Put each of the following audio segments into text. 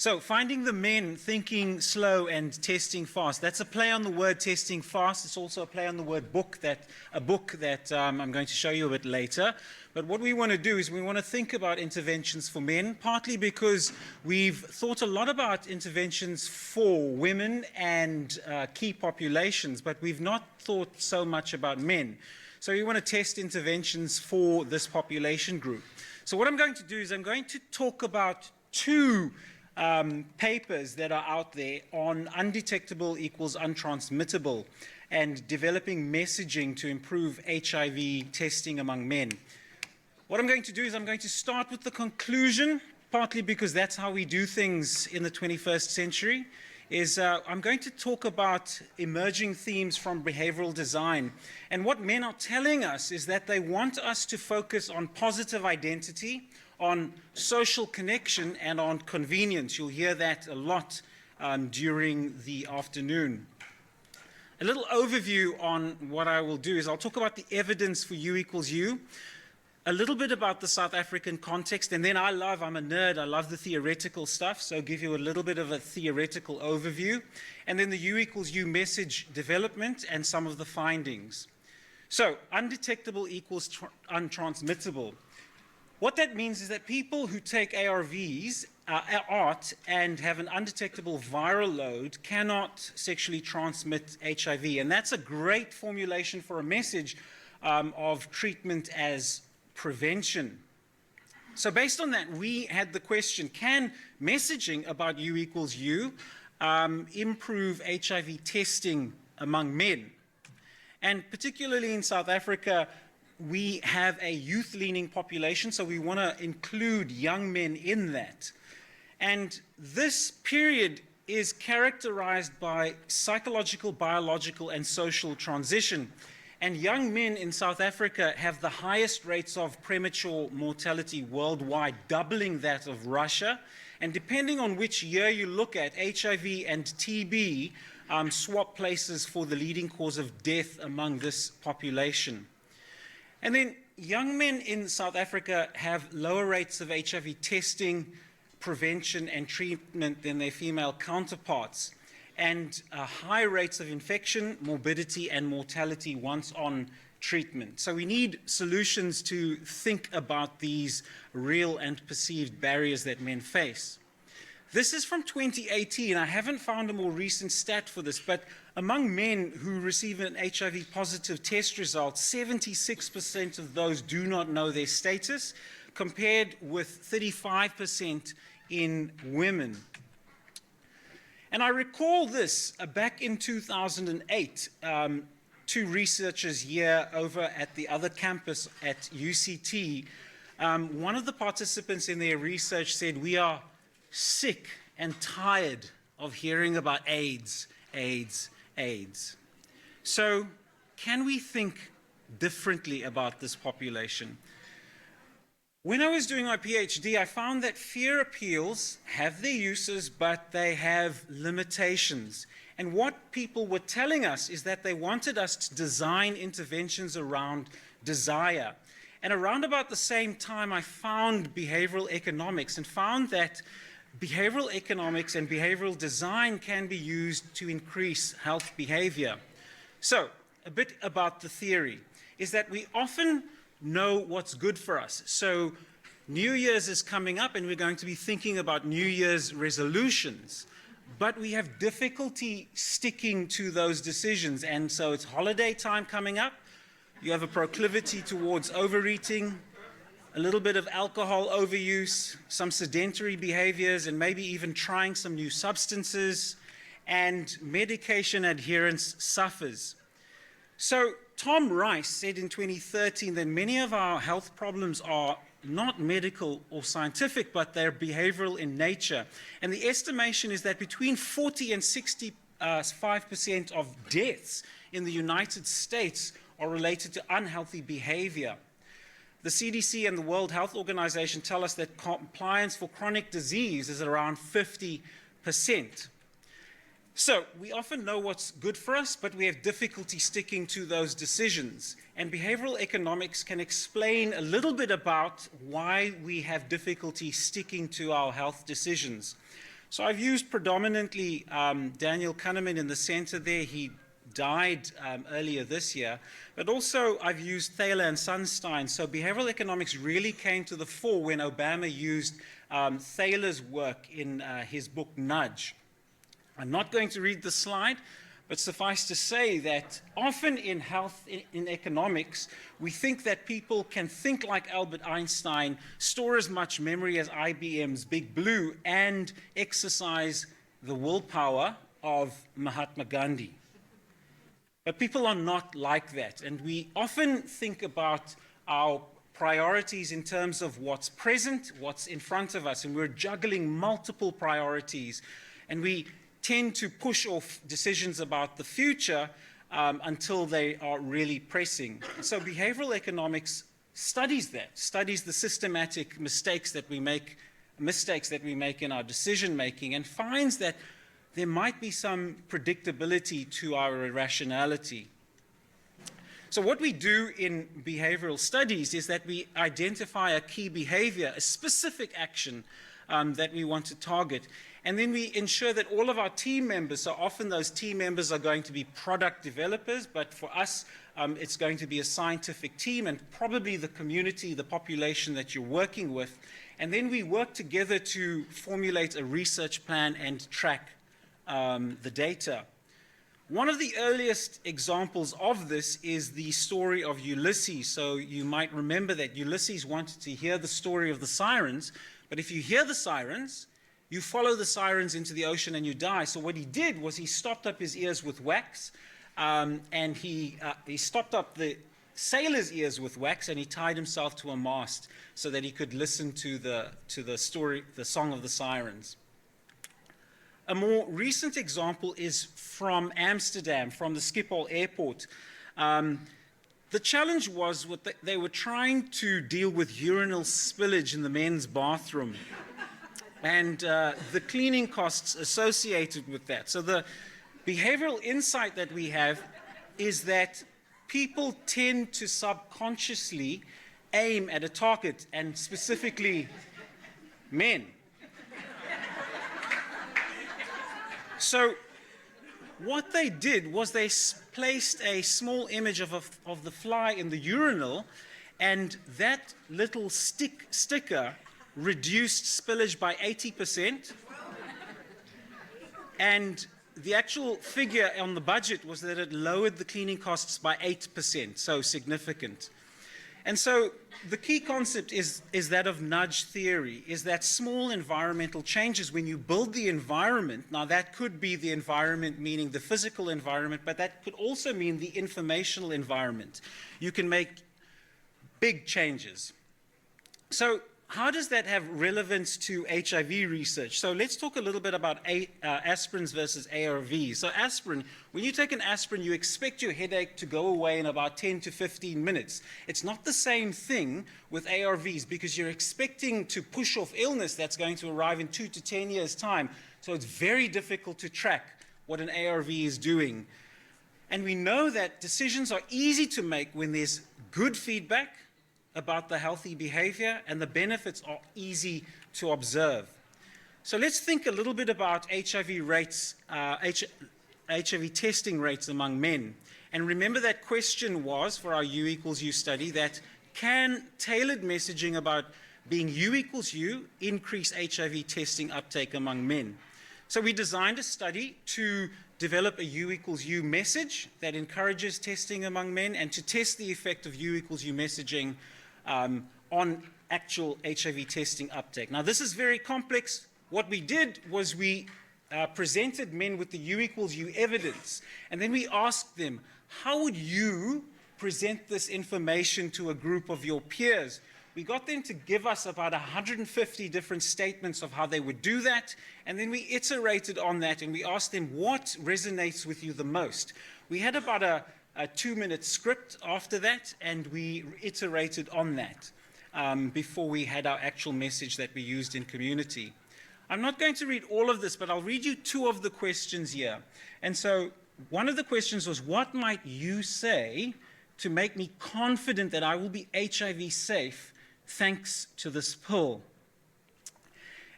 So, finding the men thinking slow and testing fast. That's a play on the word testing fast. It's also a play on the word book that I'm going to show you a bit later. But what we want to do is we want to think about interventions for men, partly because we've thought a lot about interventions for women and key populations, but we've not thought so much about men. So we want to test interventions for this population group. So what I'm going to do is I'm going to talk about two papers that are out there on undetectable equals untransmittable and developing messaging to improve HIV testing among men. What I'm going to do is I'm going to start with the conclusion, partly because that's how we do things in the 21st century, is I'm going to talk about emerging themes from behavioral design. And what men are telling us is that they want us to focus on positive identity, on social connection, and on convenience. You'll hear that a lot during the afternoon. A little overview on what I will do is I'll talk about the evidence for U equals U, a little bit about the South African context, and then I'm a nerd, I love the theoretical stuff, so I'll give you a little bit of a theoretical overview, and then the U equals U message development and some of the findings. So, undetectable equals untransmittable. What that means is that people who take ARVs, and have an undetectable viral load cannot sexually transmit HIV, and that's a great formulation for a message of treatment as prevention. So based on that, we had the question, can messaging about U equals U improve HIV testing among men? And particularly in South Africa, we have a youth-leaning population, so we want to include young men in that. And this period is characterized by psychological, biological, and social transition. And young men in South Africa have the highest rates of premature mortality worldwide, doubling that of Russia. And depending on which year you look at, HIV and TB swap places for the leading cause of death among this population. And then young men in South Africa have lower rates of HIV testing, prevention, and treatment than their female counterparts, and high rates of infection, morbidity, and mortality once on treatment. So we need solutions to think about these real and perceived barriers that men face. This is from 2018. I haven't found a more recent stat for this, but among men who receive an HIV positive test result, 76% of those do not know their status, compared with 35% in women. And I recall this back in 2008, two researchers here over at the other campus at UCT. One of the participants in their research said, "We are sick and tired of hearing about AIDS, AIDS, AIDS." So can we think differently about this population? When I was doing my PhD, I found that fear appeals have their uses, but they have limitations. And what people were telling us is that they wanted us to design interventions around desire. And around about the same time, I found behavioral economics and found that behavioral economics and behavioral design can be used to increase health behavior. So, a bit about the theory is that we often know what's good for us. So New Year's is coming up and we're going to be thinking about New Year's resolutions, but we have difficulty sticking to those decisions. And so it's holiday time coming up. You have a proclivity towards overeating, a little bit of alcohol overuse, some sedentary behaviors, and maybe even trying some new substances, and medication adherence suffers. So Tom Rice said in 2013 that many of our health problems are not medical or scientific, but they're behavioral in nature. And the estimation is that between 40 and 65% of deaths in the United States are related to unhealthy behavior. The CDC and the World Health Organization tell us that compliance for chronic disease is around 50%. So we often know what's good for us, but we have difficulty sticking to those decisions. And behavioral economics can explain a little bit about why we have difficulty sticking to our health decisions. So I've used predominantly Daniel Kahneman in the center there. He died earlier this year. But also I've used Thaler and Sunstein. So behavioral economics really came to the fore when Obama used Thaler's work in his book Nudge. I'm not going to read the slide, but suffice to say that often in health, in economics, we think that people can think like Albert Einstein, store as much memory as IBM's Big Blue, and exercise the willpower of Mahatma Gandhi. But people are not like that, and we often think about our priorities in terms of what's present, what's in front of us, and we're juggling multiple priorities, and we tend to push off decisions about the future until they are really pressing. So behavioral economics studies that, studies the systematic mistakes that we make in our decision making, and finds that there might be some predictability to our irrationality. So what we do in behavioral studies is that we identify a key behavior, a specific action that we want to target. And then we ensure that all of our team members, so often those team members are going to be product developers, but for us, it's going to be a scientific team and probably the community, the population that you're working with. And then we work together to formulate a research plan and track the data. One of the earliest examples of this is the story of Ulysses. So you might remember that Ulysses wanted to hear the story of the sirens, but if you hear the sirens, you follow the sirens into the ocean and you die. So what he did was he stopped up his ears with wax, and he stopped up the sailor's ears with wax, and he tied himself to a mast so that he could listen to the story, the song of the sirens. A more recent example is from Amsterdam, from the Schiphol airport. The challenge was they were trying to deal with urinal spillage in the men's bathroom and the cleaning costs associated with that. So the behavioral insight that we have is that people tend to subconsciously aim at a target, and specifically men. So what they did was they placed a small image of the fly in the urinal, and that little sticker reduced spillage by 80%. And the actual figure on the budget was that it lowered the cleaning costs by 8%, so significant. And so the key concept is that of nudge theory, is that small environmental changes when you build the environment. Now that could be the environment meaning the physical environment, but that could also mean the informational environment. You can make big changes. So how does that have relevance to HIV research? So let's talk a little bit about aspirins versus ARVs. So aspirin, when you take an aspirin, you expect your headache to go away in about 10 to 15 minutes. It's not the same thing with ARVs because you're expecting to push off illness that's going to arrive in 2 to 10 years' time. So it's very difficult to track what an ARV is doing. And we know that decisions are easy to make when there's good feedback about the healthy behavior, and the benefits are easy to observe. So let's think a little bit about HIV rates, HIV testing rates among men. And remember that question was, for our U equals U study, that can tailored messaging about being U equals U increase HIV testing uptake among men? So we designed a study to develop a U equals U message that encourages testing among men and to test the effect of U equals U messaging on actual HIV testing uptake. Now, this is very complex. What we did was we presented men with the U equals U evidence, and then we asked them, how would you present this information to a group of your peers? We got them to give us about 150 different statements of how they would do that, and then we iterated on that, and we asked them, what resonates with you the most? We had about a 2-minute script after that, and we iterated on that before we had our actual message that we used in community. I'm not going to read all of this, but I'll read you 2 of the questions here. And so one of the questions was, what might you say to make me confident that I will be HIV safe thanks to this pill?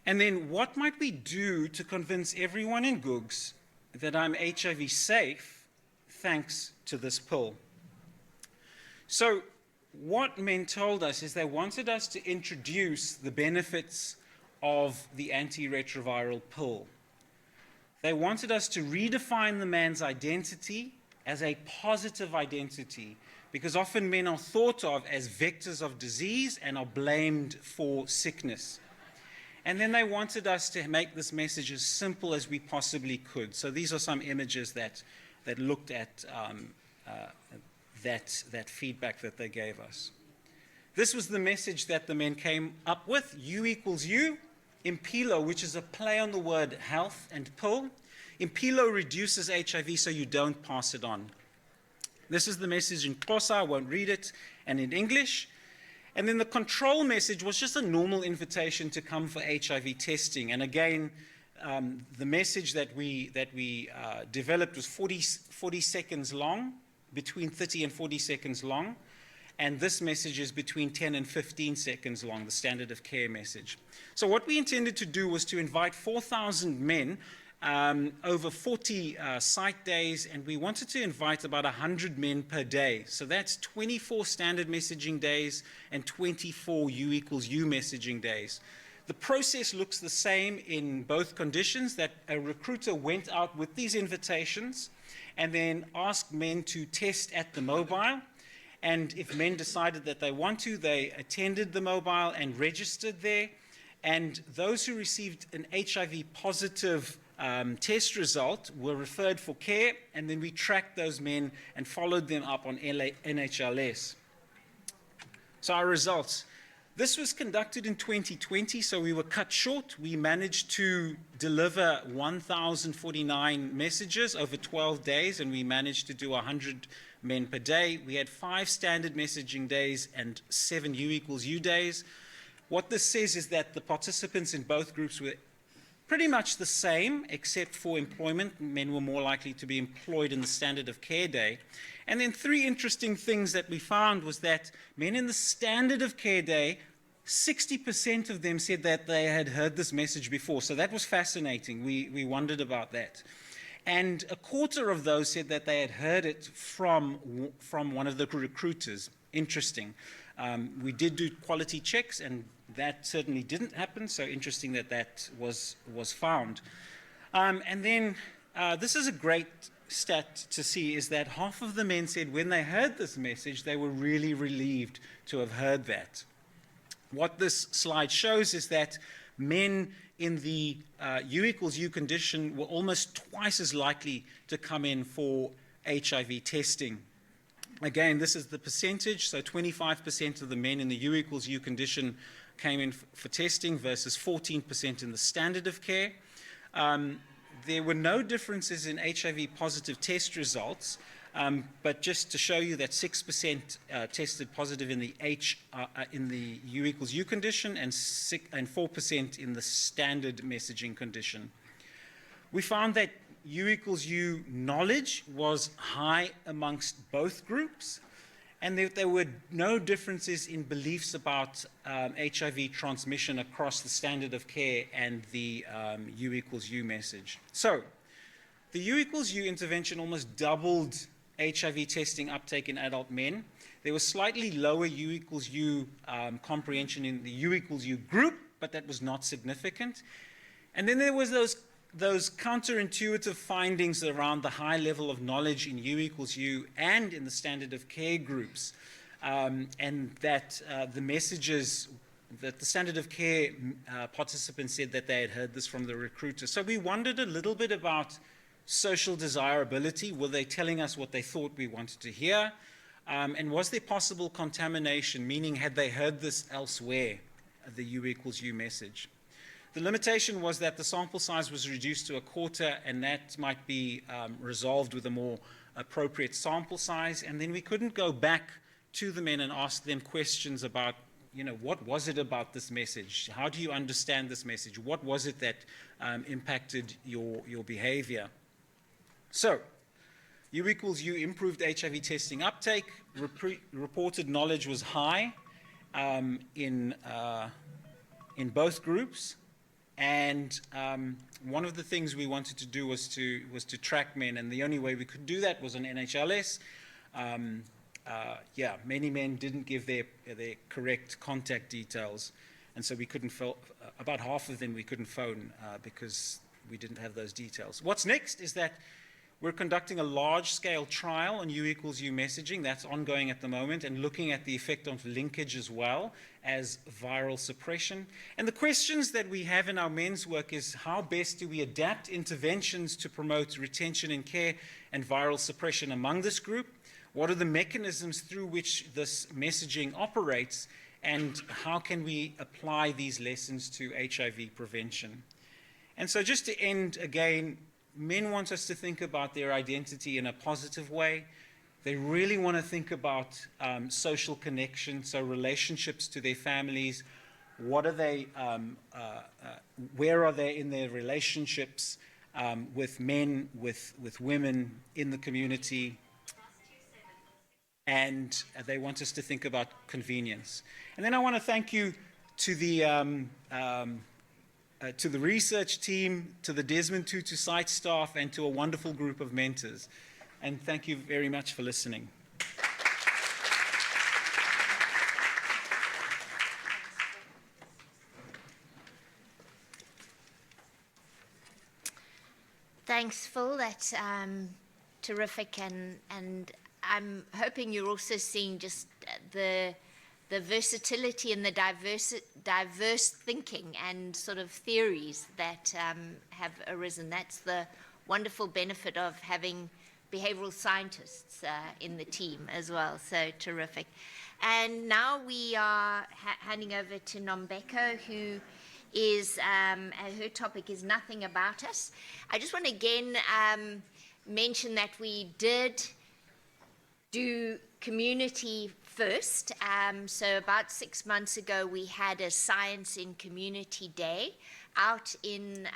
And then what might we do to convince everyone in Beukes that I'm HIV safe thanks to this pill? So what men told us is they wanted us to introduce the benefits of the antiretroviral pill. They wanted us to redefine the man's identity as a positive identity, because often men are thought of as vectors of disease and are blamed for sickness. And then they wanted us to make this message as simple as we possibly could. So these are some images that looked at that feedback that they gave us. This was the message that the men came up with: U equals U. Impilo, which is a play on the word health and pill. Impilo reduces HIV so you don't pass it on. This is the message in Xhosa, I won't read it, and in English. And then the control message was just a normal invitation to come for HIV testing. And again, the message that we developed was 40 seconds long, between 30 and 40 seconds long. And this message is between 10 and 15 seconds long, the standard of care message. So what we intended to do was to invite 4,000 men over 40 site days, and we wanted to invite about 100 men per day. So that's 24 standard messaging days and 24 U equals U messaging days. The process looks the same in both conditions, that a recruiter went out with these invitations and then asked men to test at the mobile. And if men decided that they want to, they attended the mobile and registered there. And those who received an HIV positive test result were referred for care, and then we tracked those men and followed them up on NHLS. So our results. This was conducted in 2020, so we were cut short. We managed to deliver 1,049 messages over 12 days, and we managed to do 100 men per day. We had 5 standard messaging days and 7 U equals U days. What this says is that the participants in both groups were pretty much the same, except for employment. Men were more likely to be employed in the standard of care day. And then 3 interesting things that we found was that men in the standard of care day, 60% of them said that they had heard this message before. So that was fascinating. We wondered about that. And a quarter of those said that they had heard it from one of the recruiters. Interesting. We did do quality checks, and that certainly didn't happen, so interesting that that was found. And then this is a great stat to see, is that half of the men said when they heard this message, they were really relieved to have heard that. What this slide shows is that men in the U equals U condition were almost twice as likely to come in for HIV testing. Again, this is the percentage, so 25% of the men in the U equals U condition came in for testing versus 14% in the standard of care. There were no differences in HIV positive test results, but just to show you that 6% tested positive in the U equals U condition and 4% in the standard messaging condition. We found that U equals U knowledge was high amongst both groups, and there were no differences in beliefs about HIV transmission across the standard of care and the U equals U message. So the U equals U intervention almost doubled HIV testing uptake in adult men. There was slightly lower U equals U comprehension in the U equals U group, but that was not significant. And then there was those counterintuitive findings around the high level of knowledge in U equals U and in the standard of care groups, and that the messages that the standard of care participants said that they had heard this from the recruiter. So we wondered a little bit about social desirability. Were they telling us what they thought we wanted to hear? And was there possible contamination, meaning had they heard this elsewhere, the U equals U message? The limitation was that the sample size was reduced to a quarter, and that might be resolved with a more appropriate sample size. And then we couldn't go back to the men and ask them questions about, what was it about this message? How do you understand this message? What was it that impacted your behavior? So, U equals U improved HIV testing uptake. Reported knowledge was high in both groups. And one of the things we wanted to do was to track men, and the only way we could do that was on NHLS. Many men didn't give their correct contact details, and so we couldn't about half of them we couldn't phone because we didn't have those details. What's next is that we're conducting a large-scale trial on U equals U messaging. That's ongoing at the moment, and looking at the effect of linkage as well as viral suppression. And the questions that we have in our men's work is, how best do we adapt interventions to promote retention in care and viral suppression among this group? What are the mechanisms through which this messaging operates, and how can we apply these lessons to HIV prevention? And so just to end again, men want us to think about their identity in a positive way. They really want to think about social connection, so relationships to their families. What are they, where are they in their relationships with men, with women in the community? And they want us to think about convenience. And then I want to thank you to the research team, to the Desmond Tutu site staff, and to a wonderful group of mentors. And thank you very much for listening. Thanks, Phil. That's terrific, and I'm hoping you're also seeing just the versatility and the diverse thinking and sort of theories that have arisen. That's the wonderful benefit of having behavioral scientists in the team as well, so terrific. And now we are handing over to Nombeko, who is, her topic is Nothing About Us. I just want to again mention that we did do community first. So about 6 months ago, we had a Science in Community Day out in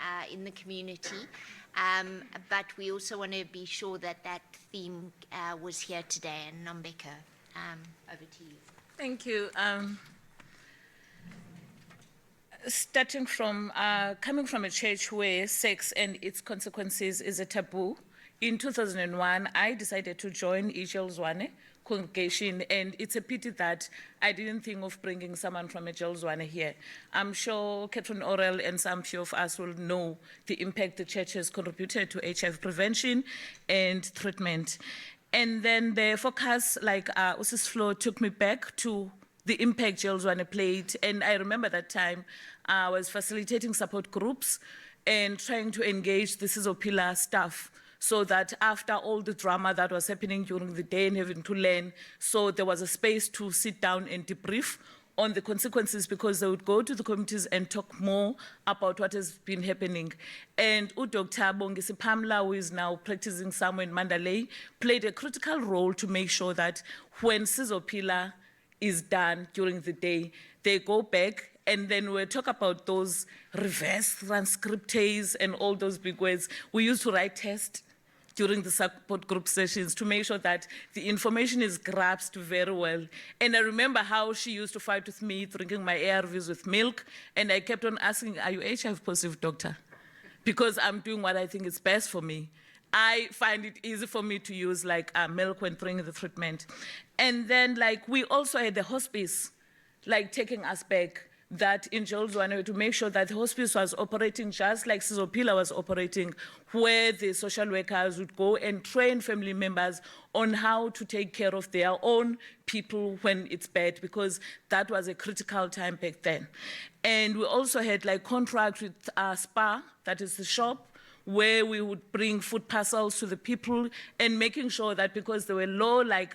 the community. But we also want to be sure that that theme was here today. And Nombeko, over to you. Thank you. Starting from, coming from a church where sex and its consequences is a taboo, in 2001, I decided to join Ijel congregation, and it's a pity that I didn't think of bringing someone from Ijel here. I'm sure Catherine Orrell and some few of us will know the impact the church has contributed to HIV prevention and treatment. And then the focus, like Usis Flo, took me back to the impact Ijel played, and I remember that time I was facilitating support groups and trying to engage the Sizopila staff, so that after all the drama that was happening during the day and having to learn, so there was a space to sit down and debrief on the consequences, because they would go to the communities and talk more about what has been happening. And Dr. Bongisi Pamela, who is now practicing somewhere in Mandalay, played a critical role to make sure that when Sizopila is done during the day, they go back and then we'll talk about those reverse transcriptase and all those big words. We used to write tests during the support group sessions to make sure that the information is grasped very well. And I remember how she used to fight with me, drinking my ARVs with milk, and I kept on asking, are you HIV positive, doctor? Because I'm doing what I think is best for me. I find it easy for me to use like milk when during the treatment. And then like we also had the hospice, like taking us back, that in Jolzwane to make sure that the hospice was operating just like Sizopila was operating, where the social workers would go and train family members on how to take care of their own people when it's bad, because that was a critical time back then. And we also had like contract with SPA, that is the shop, where we would bring food parcels to the people and making sure that because there were low like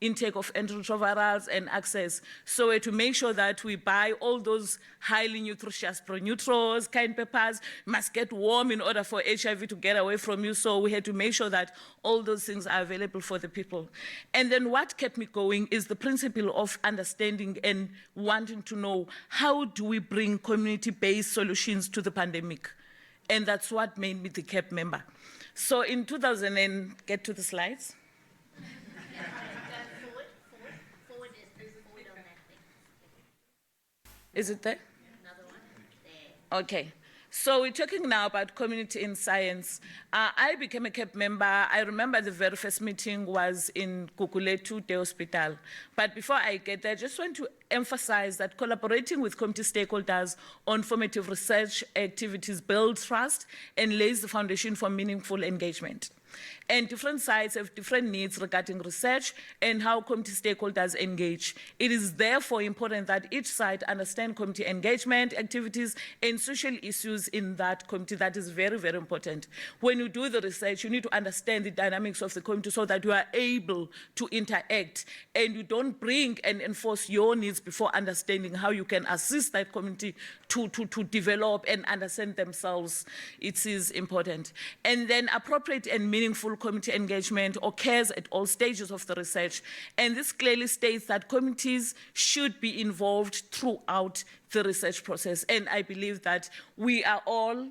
intake of antiretrovirals and access, so to make sure that we buy all those highly nutritious proneutrals, kind peppers, must get warm in order for HIV to get away from you. So we had to make sure that all those things are available for the people. And then what kept me going is the principle of understanding and wanting to know, how do we bring community-based solutions to the pandemic? And that's what made me the CAP member. So in 2000, and get to the slides. Forward on that thing. Is it there? Another one. There. Okay. So we're talking now about community in science. I became a CAP member. I remember the very first meeting was in Kukuletu Day Hospital. But before I get there, I just want to emphasize that collaborating with community stakeholders on formative research activities builds trust and lays the foundation for meaningful engagement. And different sites have different needs regarding research and how community stakeholders engage. It is therefore important that each site understand community engagement activities and social issues in that community. That is very, very important. When you do the research, you need to understand the dynamics of the community so that you are able to interact and you don't bring and enforce your needs before understanding how you can assist that community to develop and understand themselves. It is important. And then appropriate and meaningful community engagement occurs at all stages of the research. And this clearly states that communities should be involved throughout the research process. And I believe that we are all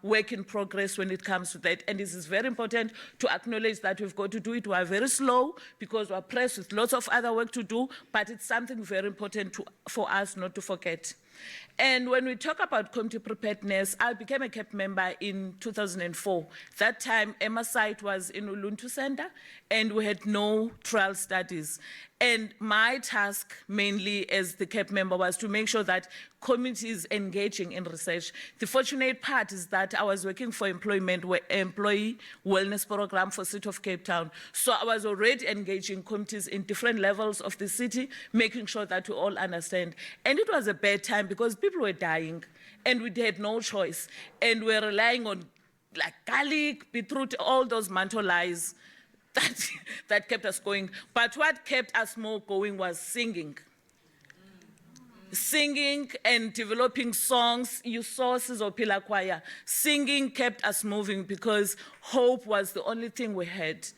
work in progress when it comes to that. And this is very important to acknowledge that we've got to do it. We are very slow because we're pressed with lots of other work to do, but it's something very important for us not to forget. And when we talk about community preparedness, I became a CAP member in 2004. That time, Emma site was in Uluntu Center, and we had no trial studies. And my task, mainly as the CAP member, was to make sure that communities engaging in research. The fortunate part is that I was working for employee wellness program for City of Cape Town. So I was already engaging communities in different levels of the city, making sure that we all understand. And it was a bad time because people were dying and we had no choice. And we were relying on like garlic, beetroot, all those mantle lies that kept us going. But what kept us more going was singing. Singing and developing songs. You saw Sizopila Choir. Singing kept us moving because hope was the only thing we had.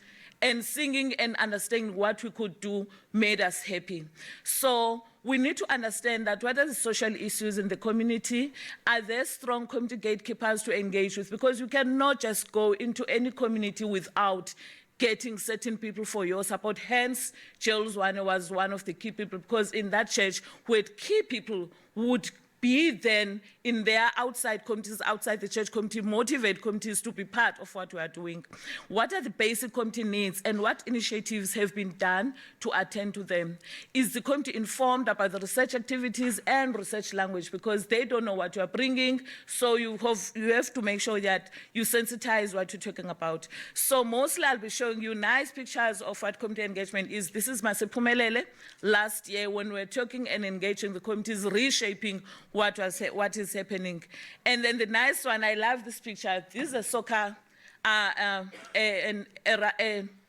And singing and understanding what we could do made us happy. So we need to understand that what are the social issues in the community? Are there strong community gatekeepers to engage with? Because you cannot just go into any community without getting certain people for your support. Hence, Jules Wane was one of the key people, because in that church, we had key people who would be then in their outside committees, outside the church committee, motivate committees to be part of what we are doing. What are the basic committee needs and what initiatives have been done to attend to them? Is the committee informed about the research activities and research language? Because they don't know what you are bringing, so you have to make sure that you sensitize what you're talking about. So mostly I'll be showing you nice pictures of what committee engagement is. This is Masiphumelele last year when we were talking and engaging the committees, reshaping what is happening. And then the nice one, I love this picture. This is a soccer,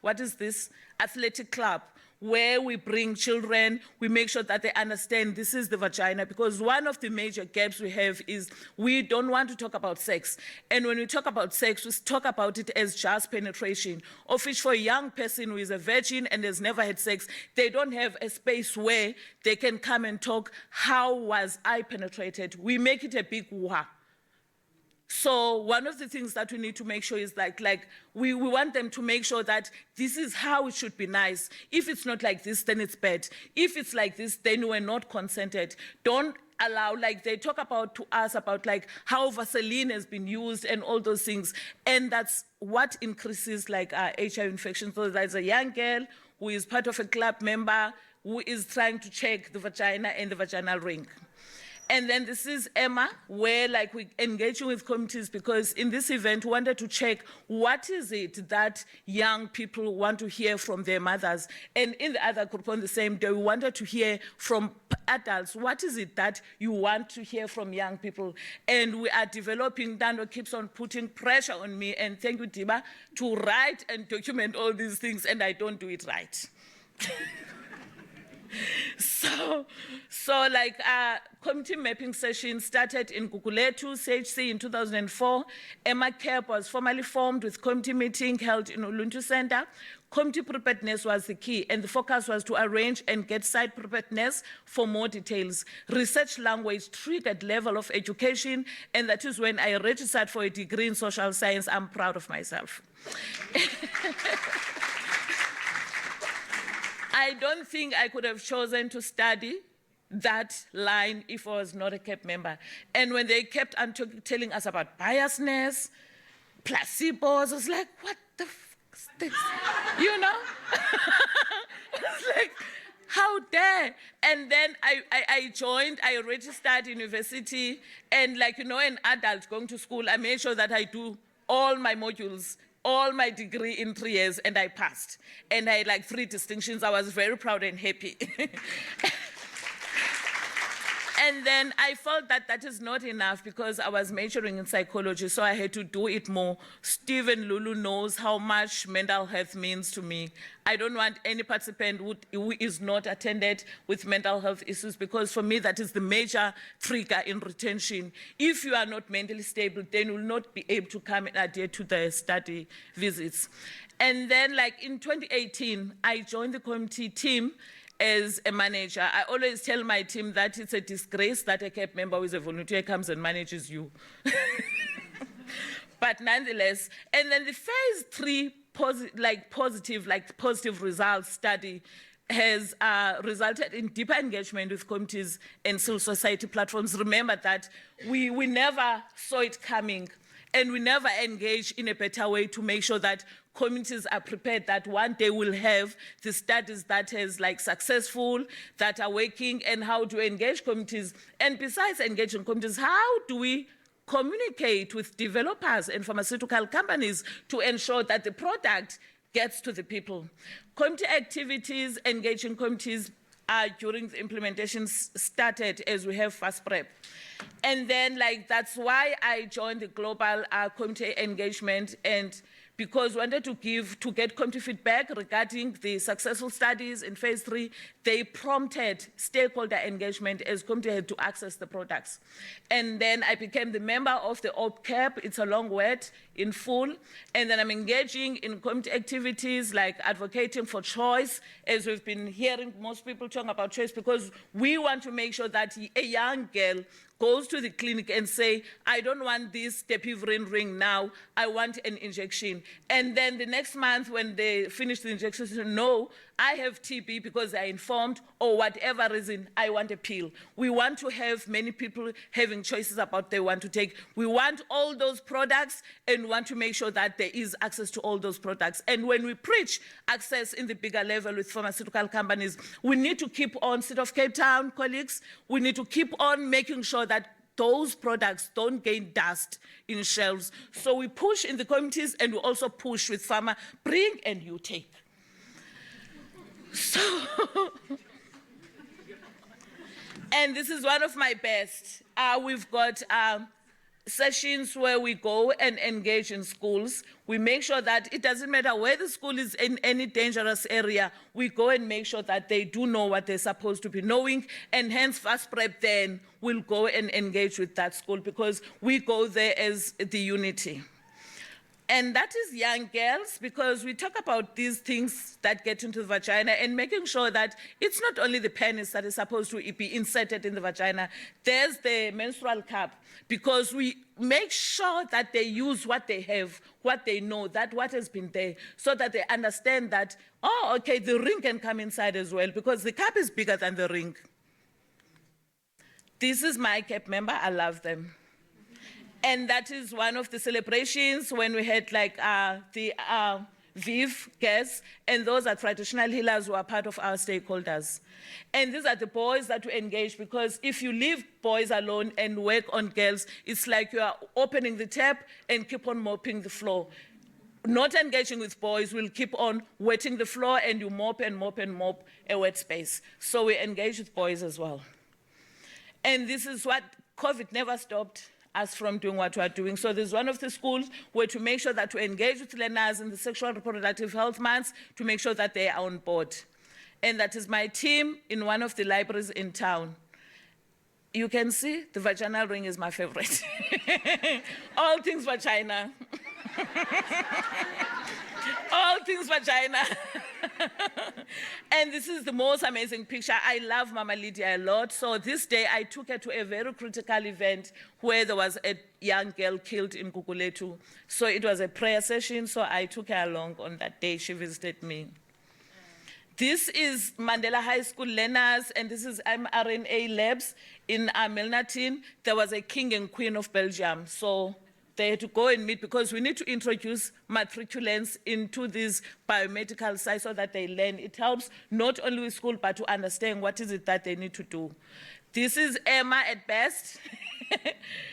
what is this? Athletic club, where we bring children, we make sure that they understand this is the vagina, because one of the major gaps we have is we don't want to talk about sex. And when we talk about sex, we talk about it as just penetration, of which for a young person who is a virgin and has never had sex, they don't have a space where they can come and talk, how was I penetrated? We make it a big wah. So one of the things that we need to make sure is we want them to make sure that this is how it should be nice. If it's not like this, then it's bad. If it's like this, then we're not consented. Don't allow, they talk about to us about how Vaseline has been used and all those things. And that's what increases HIV infection. So there's a young girl who is part of a club member who is trying to check the vagina and the vaginal ring. And then this is Emma, where we're engaging with communities, because in this event, we wanted to check what is it that young people want to hear from their mothers. And in the other group on the same day, we wanted to hear from adults, what is it that you want to hear from young people? And we are developing, Dando keeps on putting pressure on me, and thank you, Diba, to write and document all these things, and I don't do it right. So community mapping session started in Kukuletu, CHC in 2004. Emma Camp was formally formed with community meeting held in Uluntu Center. Community preparedness was the key, and the focus was to arrange and get site preparedness for more details. Research language triggered level of education, and that is when I registered for a degree in social science. I'm proud of myself. I don't think I could have chosen to study that line if I was not a CAP member. And when they kept on telling us about biasness, placebos, I was like, what the f is this? You know? It's like, how dare? And then I joined, I registered university, and like, you know, an adult going to school, I made sure that I do all my modules, all my degree in 3 years, and I passed. And I had like 3 distinctions. I was very proud and happy. And then I felt that that is not enough because I was majoring in psychology, so I had to do it more. Stephen Lulu knows how much mental health means to me. I don't want any participant who is not attended with mental health issues because for me that is the major trigger in retention. If you are not mentally stable, then you will not be able to come and adhere to the study visits. And then like in 2018, I joined the committee team as a manager. I always tell my team that it's a disgrace that a CAP member who is a volunteer comes and manages you. But nonetheless, and then the phase 3 positive results study has resulted in deeper engagement with committees and civil society platforms. Remember that we never saw it coming, and we never engaged in a better way to make sure that communities are prepared that one day we'll have the studies that is like successful, that are working, and how to engage communities. And besides engaging communities, how do we communicate with developers and pharmaceutical companies to ensure that the product gets to the people? Community activities, engaging communities during the implementation started as we have fast prep. And then like that's why I joined the global community engagement, and because we wanted to get community feedback regarding the successful studies in phase 3, they prompted stakeholder engagement as community had to access the products. And then I became the member of the OPCAP, it's a long word, in full. And then I'm engaging in community activities like advocating for choice, as we've been hearing most people talking about choice, because we want to make sure that a young girl goes to the clinic and say, I don't want this depivirine ring now, I want an injection. And then the next month when they finish the injection, they say, no, I have TB because they're informed, or whatever reason, I want a pill. We want to have many people having choices about what they want to take. We want all those products and want to make sure that there is access to all those products. And when we preach access in the bigger level with pharmaceutical companies, we need to keep on, City of Cape Town colleagues, we need to keep on making sure that those products don't gain dust in shelves. So we push in the communities, and we also push with pharma, bring and you take. So, and this is one of my best. We've got sessions where we go and engage in schools. We make sure that it doesn't matter where the school is in any dangerous area, we go and make sure that they do know what they're supposed to be knowing, and hence fast prep then will go and engage with that school because we go there as the unity. And that is young girls, because we talk about these things that get into the vagina and making sure that it's not only the penis that is supposed to be inserted in the vagina, there's the menstrual cup, because we make sure that they use what they have, what they know, that what has been there, so that they understand that, oh, okay, the ring can come inside as well, because the cup is bigger than the ring. This is my CAP member, I love them. And that is one of the celebrations when we had like the VIV guests, and those are traditional healers who are part of our stakeholders. And these are the boys that we engage, because if you leave boys alone and work on girls, it's like you are opening the tap and keep on mopping the floor. Not engaging with boys will keep on wetting the floor, and you mop and mop and mop a wet space. So we engage with boys as well. And this is what COVID never stopped us from doing what we are doing. So there's one of the schools where to make sure that we engage with learners in the sexual reproductive health months to make sure that they are on board. And that is my team in one of the libraries in town. You can see the vaginal ring is my favorite. All things vagina. All things vagina. And this is the most amazing picture. I love Mama Lydia a lot. So this day I took her to a very critical event where there was a young girl killed in Guguletu. So it was a prayer session, so I took her along on that day. She visited me. This is Mandela High School learners, and this is mRNA labs in Milnerton. There was a king and queen of Belgium, so they had to go and meet because we need to introduce matriculants into these biomedical sites so that they learn. It helps not only with school, but to understand what is it that they need to do. This is Emma at best.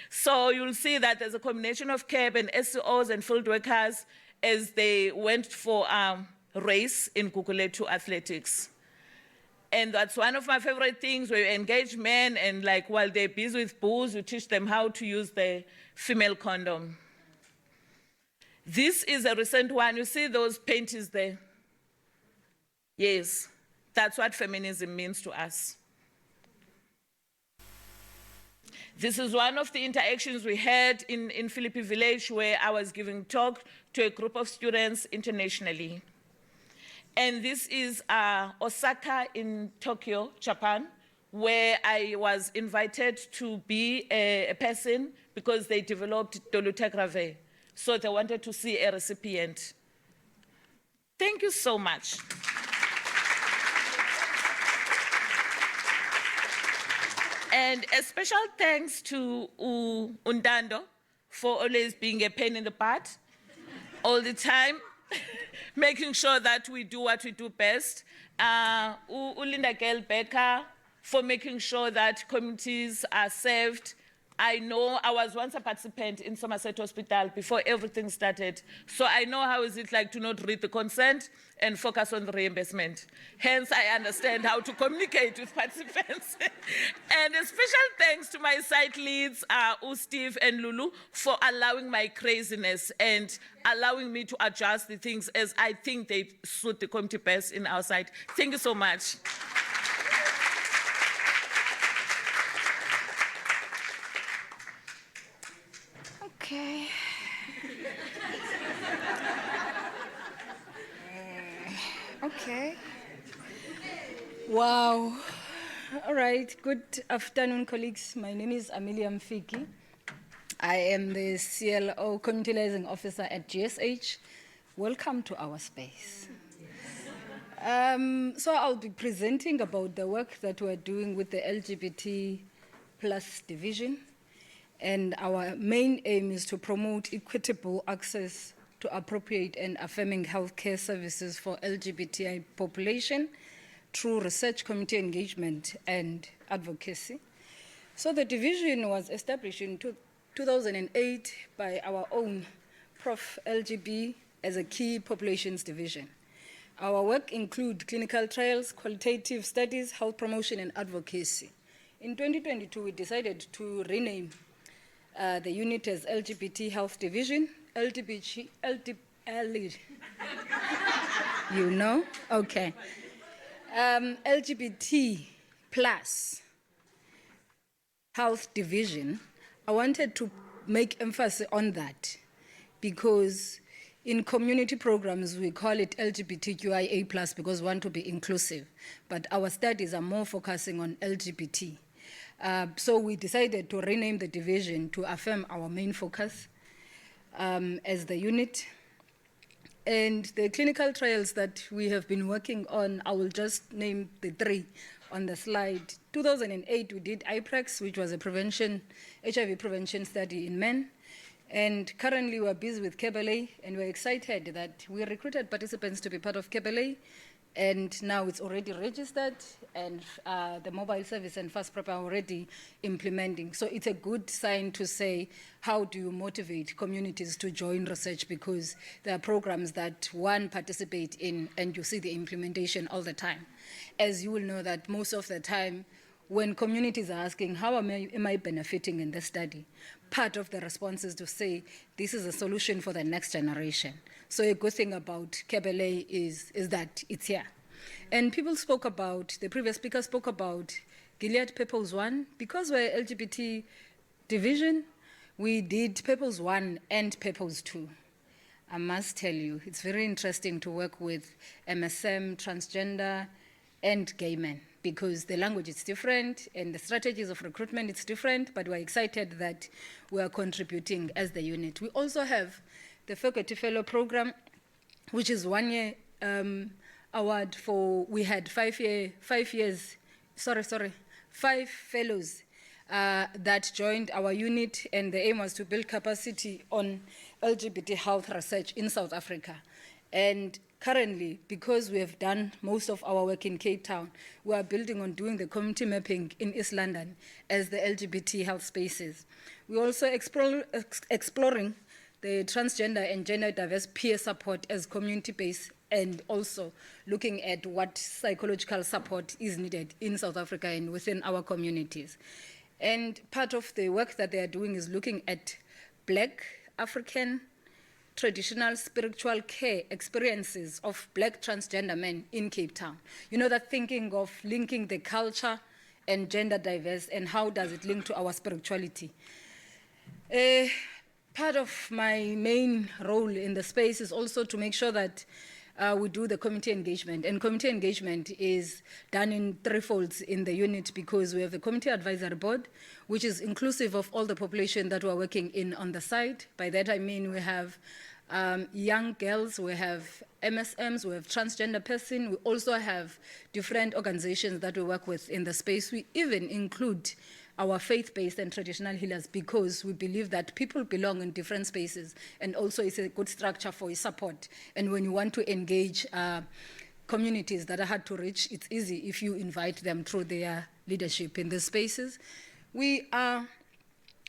So you'll see that there's a combination of CAB and SCOs and field workers as they went for race in Gugulethu athletics. And that's one of my favorite things, where you engage men and like while they're busy with booze, you teach them how to use the female condom. This is a recent one. You see those panties there? Yes, that's what feminism means to us. This is one of the interactions we had in Philippi Village, where I was giving talk to a group of students internationally. And this is Osaka in Tokyo, Japan, where I was invited to be a person because they developed dolutegravir. So they wanted to see a recipient. Thank you so much. And a special thanks to Undando for always being a pain in the butt all the time, making sure that we do what we do best. Ulinda Gail Becker for making sure that communities are served. I know I was once a participant in Somerset Hospital before everything started. So I know how is it like to not read the consent and focus on the reimbursement. Hence, I understand how to communicate with participants. And a special thanks to my site leads, Steve and Lulu, for allowing my craziness and allowing me to adjust the things as I think they suit the community best in our site. Thank you so much. Okay. Okay. Wow. All right. Good afternoon, colleagues. My name is Amelia Mfiki. I am the CLO Community Liaison Officer at GSH. Welcome to our space. So I'll be presenting about the work that we're doing with the LGBT plus division. And our main aim is to promote equitable access to appropriate and affirming healthcare services for LGBTI population through research, community engagement, and advocacy. So the division was established in 2008 by our own Prof. LGB as a key populations division. Our work includes clinical trials, qualitative studies, health promotion, and advocacy. In 2022, we decided to rename the unit as LGBT Health Division, you know? Okay. LGBT plus Health Division. I wanted to make emphasis on that because in community programs, we call it LGBTQIA plus because we want to be inclusive, but our studies are more focusing on LGBT. So we decided to rename the division to affirm our main focus as the unit. And the clinical trials that we have been working on, I will just name the three on the slide. 2008, we did IPREX, which was a HIV prevention study in men. And currently we're busy with KBLA, and we're excited that we recruited participants to be part of KBLA. And now it's already registered, and the mobile service and fast prep are already implementing. So it's a good sign to say, how do you motivate communities to join research? Because there are programs that one participate in, and you see the implementation all the time. As you will know that most of the time, when communities are asking, how am I benefiting in this study? Part of the response is to say, this is a solution for the next generation. So a good thing about KBLA is that it's here. And people spoke about, the previous speaker spoke about Gilead Purpose 1. Because we're LGBT division, we did Purpose 1 and Purpose 2. I must tell you, it's very interesting to work with MSM, transgender, and gay men, because the language is different and the strategies of recruitment is different, but we're excited that we are contributing as the unit. We also have the Faculty Fellow Program, which is 1 year award we had 5 fellows that joined our unit, and the aim was to build capacity on LGBT health research in South Africa. And currently, because we have done most of our work in Cape Town, we are building on doing the community mapping in East London as the LGBT health spaces. We're also exploring the transgender and gender diverse peer support as community-based, and also looking at what psychological support is needed in South Africa and within our communities. And part of the work that they are doing is looking at Black African traditional spiritual care experiences of Black transgender men in Cape Town. You know, that thinking of linking the culture and gender diverse and how does it link to our spirituality. Part of my main role in the space is also to make sure that we do the community engagement. And community engagement is done in three folds in the unit, because we have a community advisory board, which is inclusive of all the population that we're working in on the site. By that I mean we have young girls, we have MSMs, we have transgender person, we also have different organizations that we work with in the space. We even include our faith-based and traditional healers, because we believe that people belong in different spaces, and also it's a good structure for support. And when you want to engage communities that are hard to reach, it's easy if you invite them through their leadership in the spaces. We are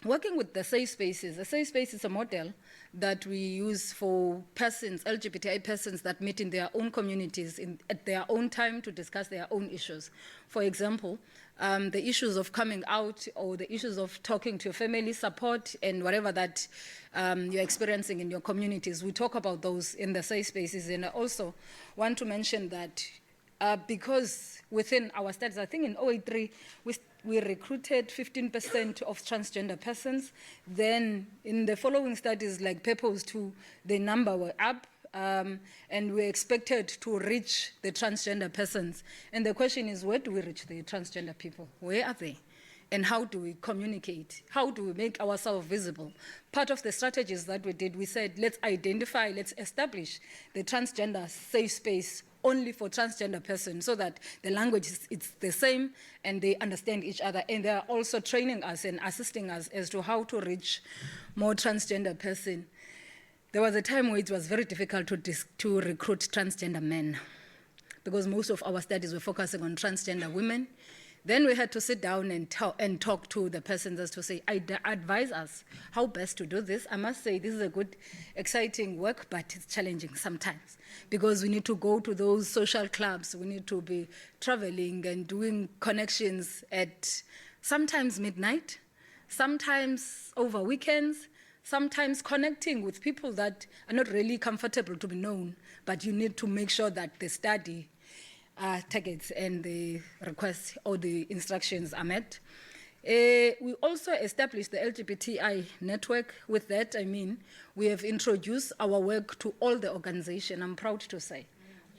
working with the safe spaces. The safe space is a model that we use for persons, LGBTI persons that meet in their own communities at their own time to discuss their own issues. For example, the issues of coming out, or the issues of talking to your family, support, and whatever that you're experiencing in your communities. We talk about those in the safe spaces. And I also want to mention that because within our studies, I think in 083, we recruited 15% of transgender persons. Then in the following studies, like Purpose 2, the number were up, and we expected to reach the transgender persons. And the question is, where do we reach the transgender people? Where are they? And how do we communicate? How do we make ourselves visible? Part of the strategies that we did, we said, let's identify, let's establish the transgender safe space only for transgender persons, so that the language it's the same and they understand each other. And they are also training us and assisting us as to how to reach more transgender persons. There was a time where it was very difficult to recruit transgender men, because most of our studies were focusing on transgender women. Then we had to sit down and talk to the persons as to say, advise us how best to do this. I must say this is a good, exciting work, but it's challenging sometimes, because we need to go to those social clubs. We need to be traveling and doing connections at sometimes midnight, sometimes over weekends, sometimes connecting with people that are not really comfortable to be known, but you need to make sure that the study targets and the requests or the instructions are met. We also established the LGBTI network. With that, I mean, we have introduced our work to all the organizations, I'm proud to say.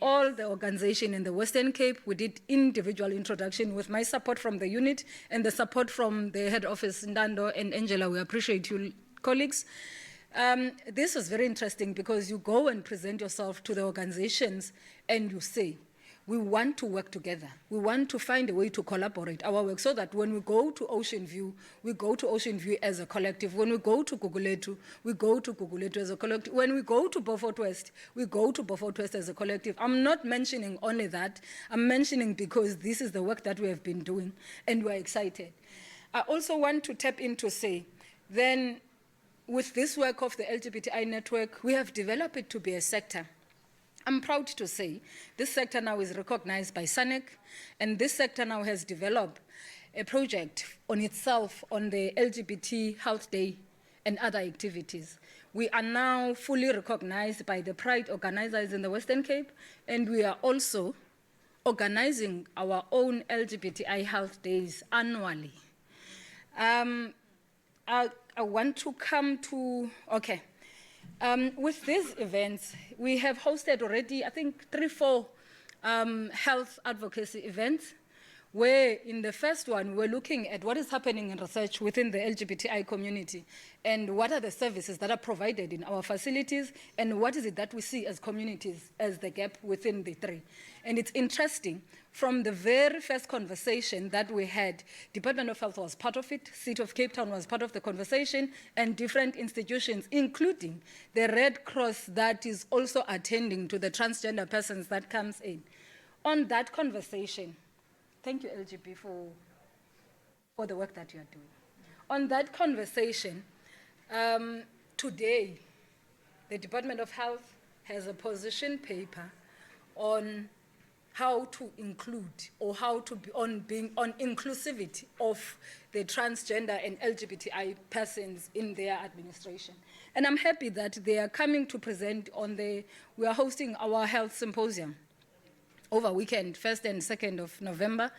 All the organizations in the Western Cape, we did individual introduction with my support from the unit and the support from the head office, Ndando and Angela. We appreciate you, colleagues. This was very interesting, because you go and present yourself to the organizations and you say, we want to work together. We want to find a way to collaborate our work, so that when we go to Ocean View, we go to Ocean View as a collective. When we go to Guguletu, we go to Guguletu as a collective. When we go to Beaufort West, we go to Beaufort West as a collective. I'm not mentioning only that. I'm mentioning because this is the work that we have been doing, and we're excited. I also want to tap in to say, then with this work of the LGBTI network, we have developed it to be a sector. I'm proud to say this sector now is recognized by SANEC, and this sector now has developed a project on itself on the LGBT Health Day and other activities. We are now fully recognized by the Pride organizers in the Western Cape, and we are also organizing our own LGBTI Health Days annually. I want to come to, okay. With these events, we have hosted already, I think, 3-4 health advocacy events. where in the first one, we're looking at what is happening in research within the LGBTI community and what are the services that are provided in our facilities and what is it that we see as communities as the gap within the three. And it's interesting, from the very first conversation that we had, Department of Health was part of it, City of Cape Town was part of the conversation, and different institutions, including the Red Cross that is also attending to the transgender persons that comes in. On that conversation, thank you, LGB, for the work that you are doing. On that conversation, today, the Department of Health has a position paper on how to include or how to be on inclusivity of the transgender and LGBTI persons in their administration. And I'm happy that they are coming to present we are hosting our health symposium over weekend, 1st and 2nd of November,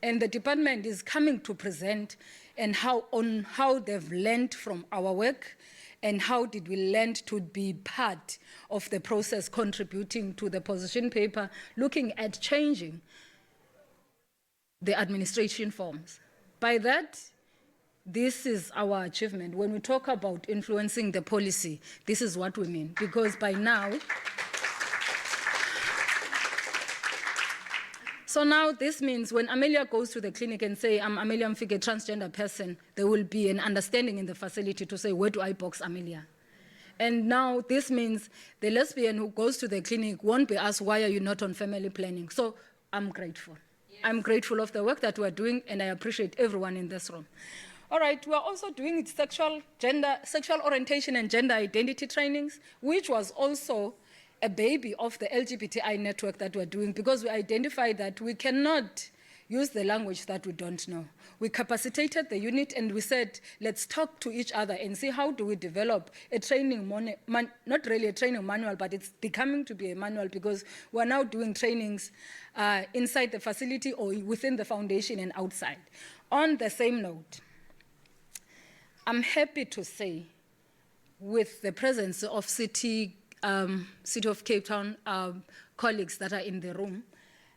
and the department is coming to present on how they've learned from our work and how did we learn to be part of the process contributing to the position paper, looking at changing the administration forms. By that, this is our achievement. When we talk about influencing the policy, this is what we mean, because by now, so now this means when Amelia goes to the clinic and say, I'm Amelia Mfiki, a transgender person, there will be an understanding in the facility to say, where do I box Amelia? And now this means the lesbian who goes to the clinic won't be asked, why are you not on family planning? So I'm grateful. Yes. I'm grateful of the work that we're doing, and I appreciate everyone in this room. All right, we're also doing sexual orientation and gender identity trainings, which was also a baby of the LGBTI network that we're doing, because we identified that we cannot use the language that we don't know. We capacitated the unit and we said, let's talk to each other and see how do we develop a training, not really a training manual, but it's becoming to be a manual, because we're now doing trainings inside the facility or within the foundation and outside. On the same note, I'm happy to say, with the presence of City of Cape Town colleagues that are in the room,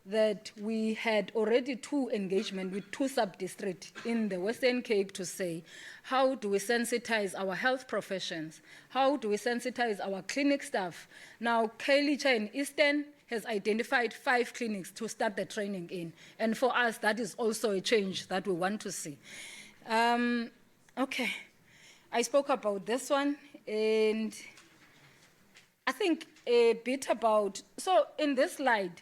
that we had already 2 engagements with 2 sub-districts in the Western Cape to say, how do we sensitize our health professions? How do we sensitize our clinic staff? Now, Kailicha in Eastern has identified 5 clinics to start the training in. And for us, that is also a change that we want to see. Okay, I spoke about this one, and I think a bit about, so in this slide,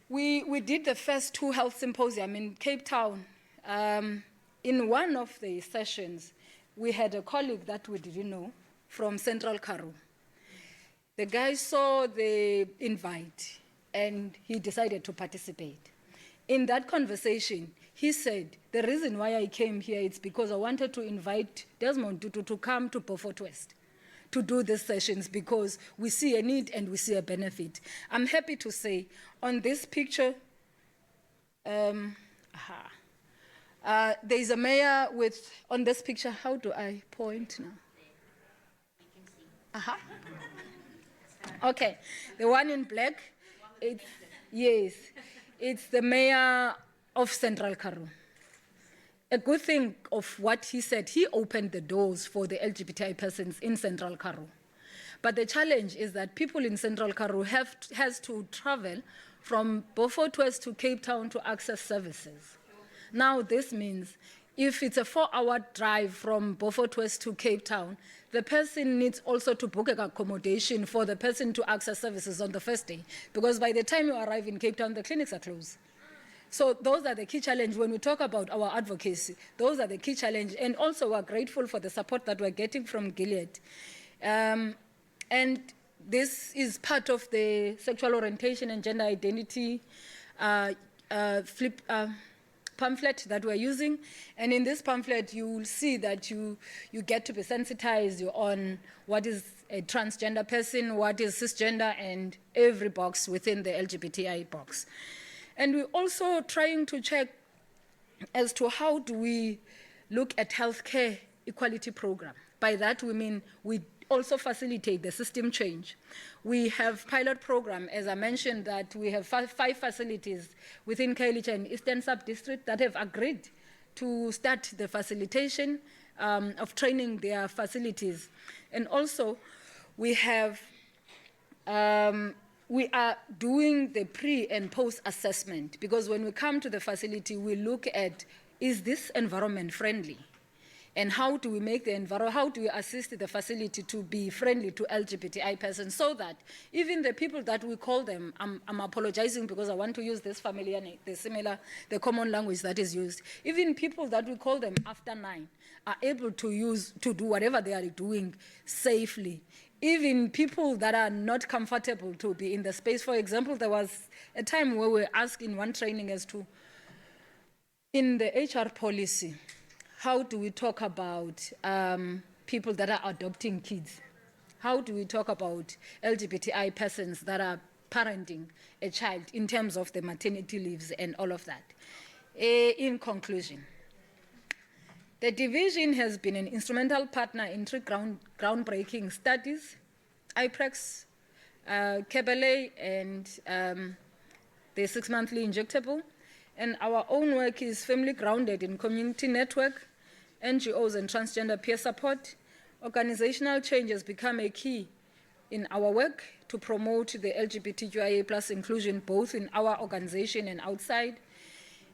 we did the first 2 health symposium in Cape Town. In one of the sessions, we had a colleague that we didn't know from Central Karoo. The guy saw the invite and he decided to participate. In that conversation, he said, the reason why I came here is because I wanted to invite Desmond Tutu to come to Beaufort West to do these sessions, because we see a need and we see a benefit. I'm happy to say, on this picture, there's a mayor with, on this picture, how do I point now? Okay, the one in black, yes, it's the mayor of Central Karoo. A good thing of what he said, he opened the doors for the LGBTI persons in Central Karoo. But the challenge is that people in Central Karoo has to travel from Beaufort West to Cape Town to access services. Now this means if it's a 4-hour drive from Beaufort West to Cape Town, the person needs also to book accommodation for the person to access services on the first day, because by the time you arrive in Cape Town, the clinics are closed. So those are the key challenges when we talk about our advocacy. Those are the key challenges. And also we're grateful for the support that we're getting from Gilead. And this is part of the sexual orientation and gender identity pamphlet that we're using. And in this pamphlet, you will see that you get to be sensitized on what is a transgender person, what is cisgender, and every box within the LGBTI box. And we're also trying to check as to how do we look at healthcare equality program. By that we mean we also facilitate the system change. We have pilot program, as I mentioned, that we have five facilities within Khayelitsha and Eastern Sub-District that have agreed to start the facilitation of training their facilities. And also, we have we are doing the pre and post assessment, because when we come to the facility, we look at, is this environment friendly? And how do we make the environment, how do we assist the facility to be friendly to LGBTI persons, so that even the people that we call them, I'm apologizing because I want to use this familiar name, the common language that is used, even people that we call them after 9 are able to do whatever they are doing safely. Even people that are not comfortable to be in the space. For example, there was a time where we were asked in one training as to, in the HR policy, how do we talk about people that are adopting kids? How do we talk about LGBTI persons that are parenting a child in terms of the maternity leaves and all of that? In conclusion, the division has been an instrumental partner in 3 groundbreaking studies, IPREX, Kebele, and the 6-monthly injectable. And our own work is firmly grounded in community network, NGOs and transgender peer support. Organizational change has become a key in our work to promote the LGBTQIA+ inclusion, both in our organization and outside.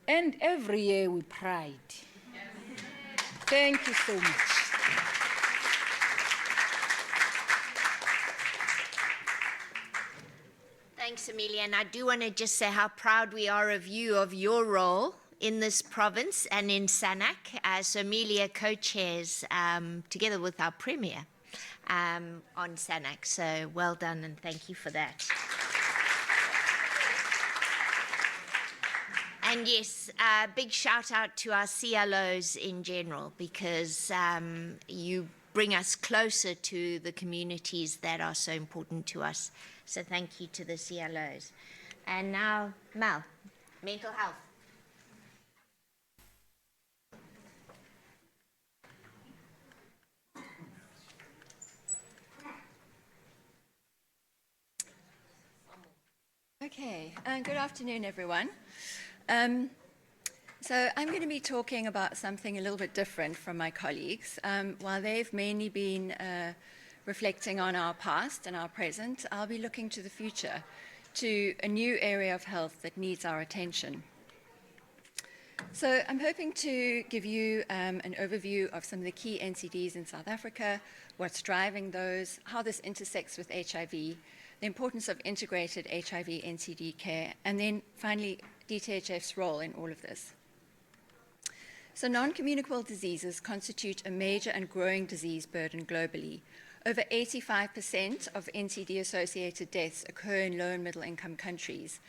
And every year we pride. Thank you so much. Thanks, Amelia. And I do want to just say how proud we are of you, of your role in this province and in SANAC, as Amelia co-chairs together with our Premier on SANAC. So well done, and thank you for that. And yes, big shout out to our CLOs in general, because you bring us closer to the communities that are so important to us. So thank you to the CLOs. And now, Mel, mental health. Okay, good afternoon, everyone. So I'm going to be talking about something a little bit different from my colleagues. While they've mainly been reflecting on our past and our present, I'll be looking to the future, to a new area of health that needs our attention. So I'm hoping to give you an overview of some of the key NCDs in South Africa, what's driving those, how this intersects with HIV, the importance of integrated HIV NCD care, and then finally DTHF's role in all of this. So non-communicable diseases constitute a major and growing disease burden globally. Over 85% of NCD-associated deaths occur in low and middle income countries.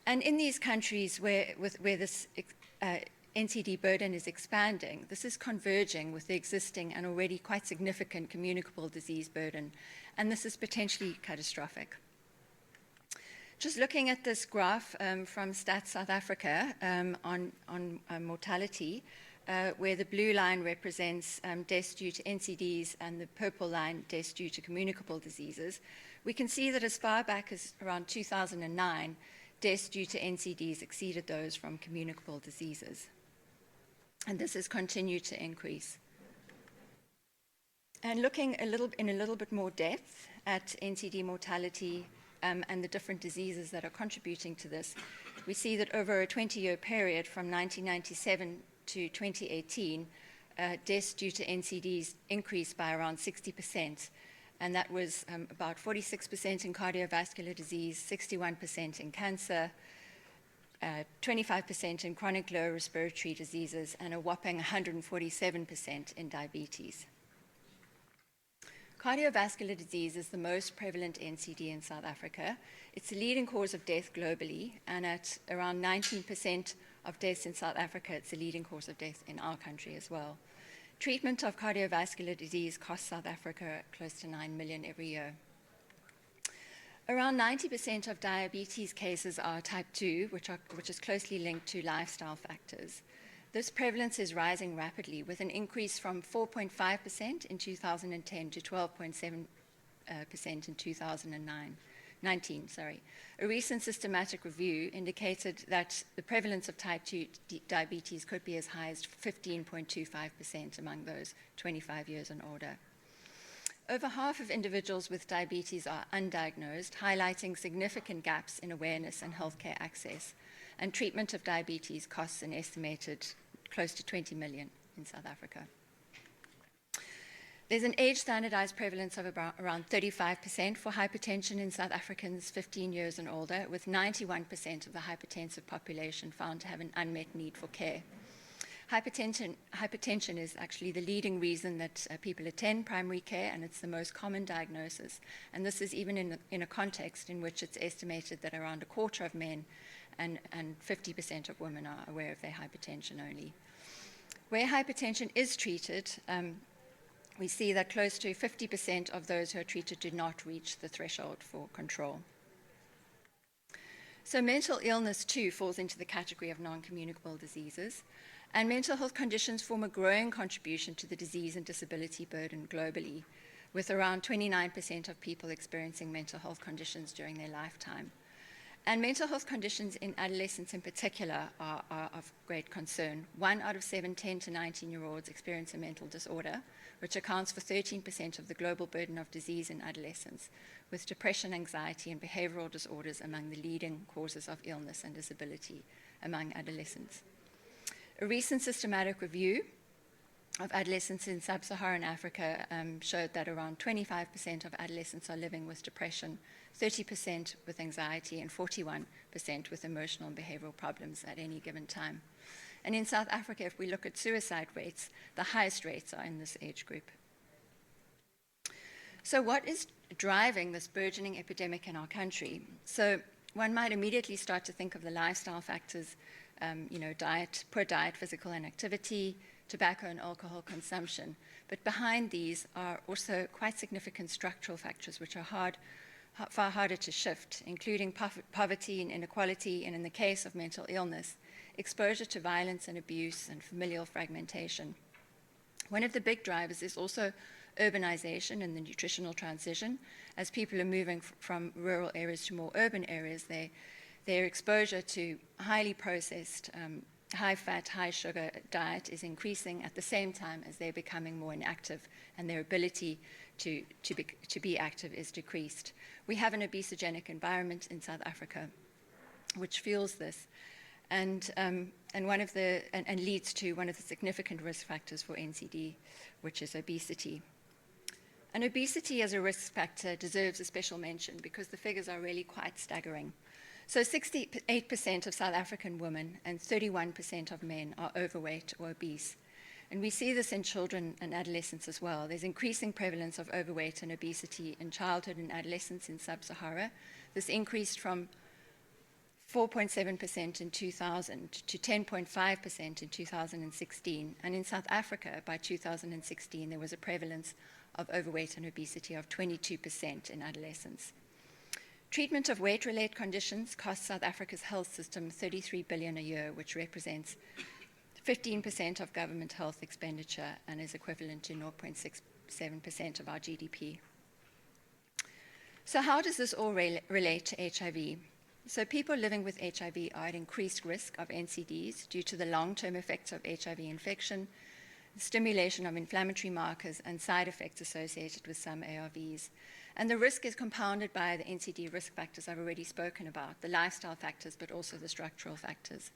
And in these countries where this NCD burden is expanding, this is converging with the existing and already quite significant communicable disease burden, and this is potentially catastrophic. Just looking at this graph from Stats South Africa on mortality, where the blue line represents deaths due to NCDs and the purple line deaths due to communicable diseases, we can see that as far back as around 2009, deaths due to NCDs exceeded those from communicable diseases. And this has continued to increase. And looking in a little bit more depth at NCD mortality and the different diseases that are contributing to this, we see that over a 20-year period from 1997 to 2018, deaths due to NCDs increased by around 60%. And that was about 46% in cardiovascular disease, 61% in cancer, 25% in chronic lower respiratory diseases, and a whopping 147% in diabetes. Cardiovascular disease is the most prevalent NCD in South Africa. It's the leading cause of death globally, and at around 19% of deaths in South Africa, it's the leading cause of death in our country as well. Treatment of cardiovascular disease costs South Africa close to 9 million every year. Around 90% of diabetes cases are type 2, which is closely linked to lifestyle factors. This prevalence is rising rapidly, with an increase from 4.5% in 2010 to 12.7% in 2019. A recent systematic review indicated that the prevalence of type 2 diabetes could be as high as 15.25% among those 25 years and older. Over half of individuals with diabetes are undiagnosed, highlighting significant gaps in awareness and healthcare access. And treatment of diabetes costs an estimated close to 20 million in South Africa. There's an age-standardized prevalence of around 35% for hypertension in South Africans 15 years and older, with 91% of the hypertensive population found to have an unmet need for care. Hypertension is actually the leading reason that people attend primary care, and it's the most common diagnosis. And this is even in a context in which it's estimated that around a quarter of men and 50% of women are aware of their hypertension only. Where hypertension is treated, we see that close to 50% of those who are treated do not reach the threshold for control. So mental illness too falls into the category of non-communicable diseases, and mental health conditions form a growing contribution to the disease and disability burden globally, with around 29% of people experiencing mental health conditions during their lifetime. And mental health conditions in adolescents in particular are of great concern. 1 out of 7 10 to 19-year-olds experience a mental disorder, which accounts for 13% of the global burden of disease in adolescents, with depression, anxiety, and behavioral disorders among the leading causes of illness and disability among adolescents. A recent systematic review of adolescents in sub-Saharan Africa showed that around 25% of adolescents are living with depression, 30% with anxiety, and 41% with emotional and behavioral problems at any given time. And in South Africa, if we look at suicide rates, the highest rates are in this age group. So what is driving this burgeoning epidemic in our country? So one might immediately start to think of the lifestyle factors, diet, poor diet, physical inactivity, tobacco and alcohol consumption. But behind these are also quite significant structural factors which are far harder to shift, including poverty and inequality, and in the case of mental illness, exposure to violence and abuse and familial fragmentation. One of the big drivers is also urbanization and the nutritional transition. As people are moving from rural areas to more urban areas, their exposure to highly processed, high-fat, high-sugar diet is increasing at the same time as they're becoming more inactive, and their ability to be active is decreased. We have an obesogenic environment in South Africa, which fuels this, and leads to one of the significant risk factors for NCD, which is obesity. And obesity as a risk factor deserves a special mention because the figures are really quite staggering. So 68% of South African women and 31% of men are overweight or obese. And we see this in children and adolescents as well. There's increasing prevalence of overweight and obesity in childhood and adolescence in sub-Sahara. This increased from 4.7% in 2000 to 10.5% in 2016. And in South Africa, by 2016, there was a prevalence of overweight and obesity of 22% in adolescents. Treatment of weight-related conditions costs South Africa's health system 33 billion a year, which represents 15% of government health expenditure and is equivalent to 0.67% of our GDP. So how does this all relate to HIV? So people living with HIV are at increased risk of NCDs due to the long-term effects of HIV infection, stimulation of inflammatory markers, and side effects associated with some ARVs. And the risk is compounded by the NCD risk factors I've already spoken about, the lifestyle factors, but also the structural factors.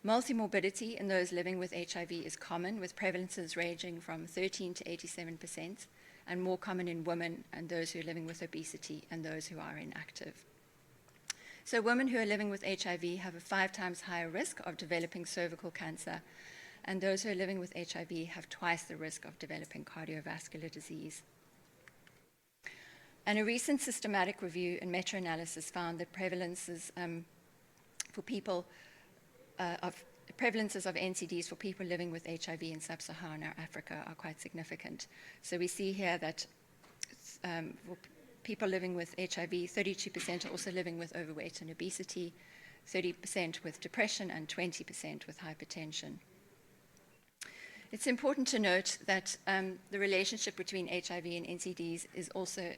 Multimorbidity in those living with HIV is common, with prevalences ranging from 13 to 87%, and more common in women and those who are living with obesity and those who are inactive. So women who are living with HIV have a 5 times higher risk of developing cervical cancer, and those who are living with HIV have twice the risk of developing cardiovascular disease. And a recent systematic review and meta-analysis found that prevalences of NCDs for people living with HIV in sub-Saharan Africa are quite significant. So we see here that for people living with HIV, 32% are also living with overweight and obesity, 30% with depression, and 20% with hypertension. It's important to note that the relationship between HIV and NCDs is also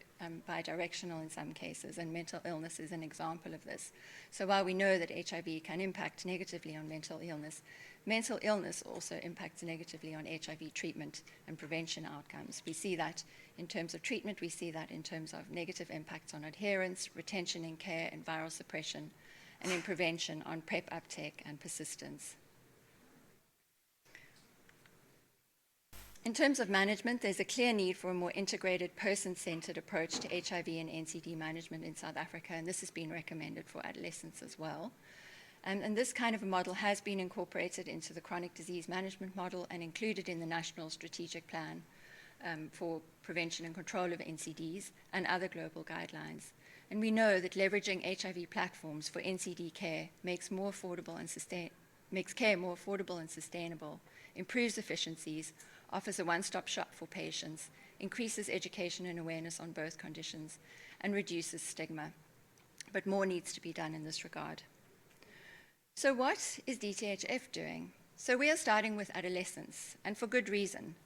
bidirectional in some cases, and mental illness is an example of this. So while we know that HIV can impact negatively on mental illness also impacts negatively on HIV treatment and prevention outcomes. We see that in terms of treatment, we see that in terms of negative impacts on adherence, retention in care, and viral suppression, and in prevention on PrEP uptake and persistence. In terms of management, there's a clear need for a more integrated, person-centered approach to HIV and NCD management in South Africa, and this has been recommended for adolescents as well. And this kind of a model has been incorporated into the chronic disease management model and included in the National Strategic Plan for Prevention and Control of NCDs and other global guidelines. And we know that leveraging HIV platforms for NCD care makes care more affordable and sustainable, improves efficiencies, offers a one-stop shop for patients, increases education and awareness on both conditions, and reduces stigma. But more needs to be done in this regard. So what is DTHF doing? So we are starting with adolescents, and for good reason.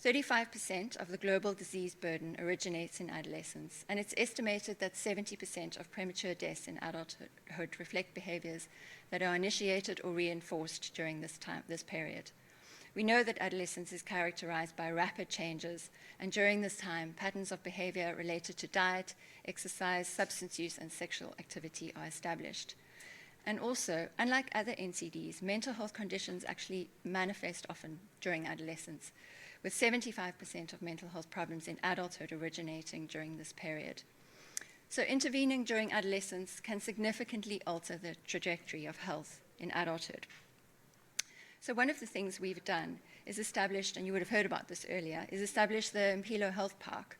35% of the global disease burden originates in adolescence, and it's estimated that 70% of premature deaths in adulthood reflect behaviors that are initiated or reinforced during this period. We know that adolescence is characterized by rapid changes, and during this time, patterns of behavior related to diet, exercise, substance use, and sexual activity are established. And also, unlike other NCDs, mental health conditions actually manifest often during adolescence, with 75% of mental health problems in adulthood originating during this period. So intervening during adolescence can significantly alter the trajectory of health in adulthood. So one of the things we've done is established, and you would have heard about this earlier, is establish the Mpilo Health Park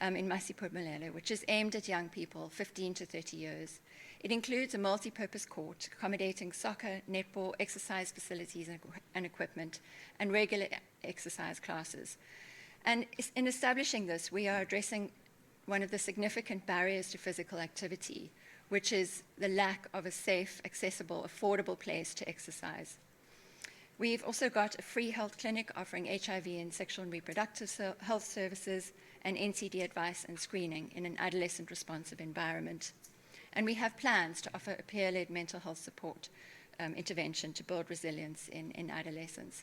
in Masiphumelele, which is aimed at young people 15 to 30 years. It includes a multi-purpose court accommodating soccer, netball, exercise facilities and equipment, and regular exercise classes. And in establishing this, we are addressing one of the significant barriers to physical activity, which is the lack of a safe, accessible, affordable place to exercise. We've also got a free health clinic offering HIV and sexual and reproductive health services and NCD advice and screening in an adolescent responsive environment. And we have plans to offer a peer-led mental health support intervention to build resilience in adolescents.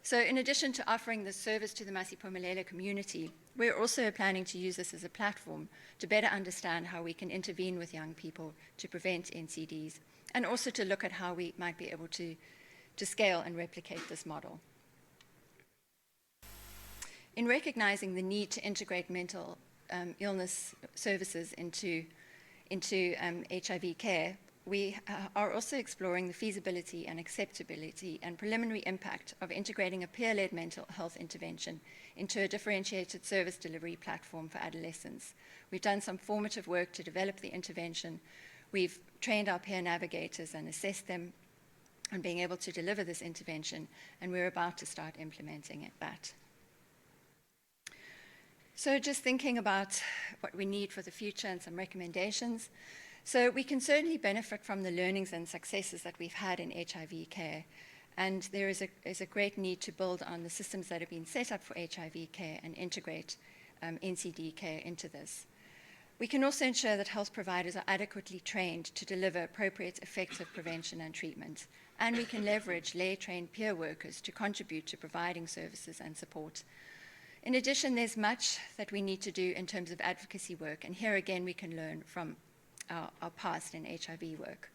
So in addition to offering this service to the Masiphumelele community, we're also planning to use this as a platform to better understand how we can intervene with young people to prevent NCDs, and also to look at how we might be able to scale and replicate this model. In recognizing the need to integrate mental illness services into HIV care, we are also exploring the feasibility and acceptability and preliminary impact of integrating a peer-led mental health intervention into a differentiated service delivery platform for adolescents. We've done some formative work to develop the intervention. We've trained our peer navigators and assessed them on being able to deliver this intervention, and we're about to start implementing that. So just thinking about what we need for the future and some recommendations. So we can certainly benefit from the learnings and successes that we've had in HIV care, and there is a great need to build on the systems that have been set up for HIV care and integrate NCD care into this. We can also ensure that health providers are adequately trained to deliver appropriate, effective prevention and treatment, and we can leverage lay-trained peer workers to contribute to providing services and support. In addition, there's much that we need to do in terms of advocacy work, and here again we can learn from our past in HIV work.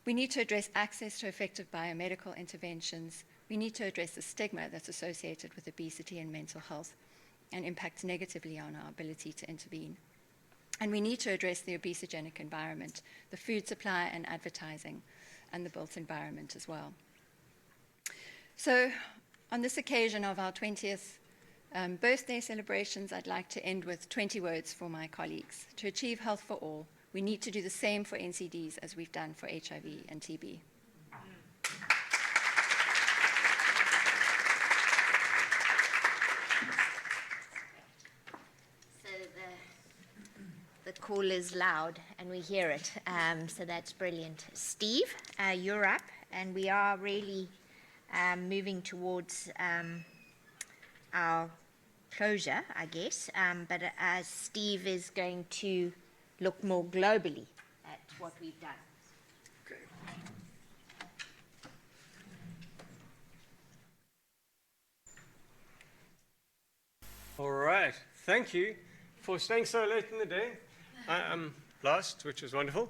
We need to address access to effective biomedical interventions. We need to address the stigma that's associated with obesity and mental health and impacts negatively on our ability to intervene. And we need to address the obesogenic environment, the food supply and advertising, and the built environment as well. So on this occasion of our 20th birthday celebrations, I'd like to end with 20 words for my colleagues. To achieve health for all, we need to do the same for NCDs as we've done for HIV and TB. So the call is loud and we hear it, so that's brilliant. Steve, you're up, and we are really moving towards our closure, I guess. But Steve is going to look more globally at what we've done. All right. Thank you for staying so late in the day. I'm last, which is wonderful.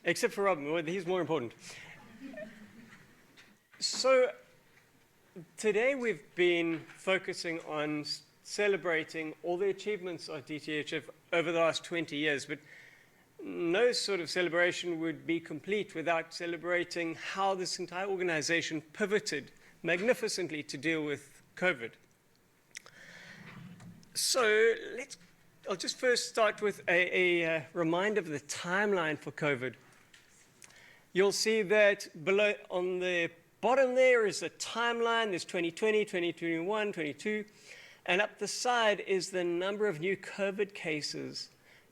Except for Robin. Well, he's more important. So today we've been focusing on celebrating all the achievements of DTHF over the last 20 years, but no sort of celebration would be complete without celebrating how this entire organization pivoted magnificently to deal with COVID. So I'll just first start with a reminder of the timeline for COVID. You'll see that below on the bottom there is a timeline. There's 2020, 2021, 22. And up the side is the number of new COVID cases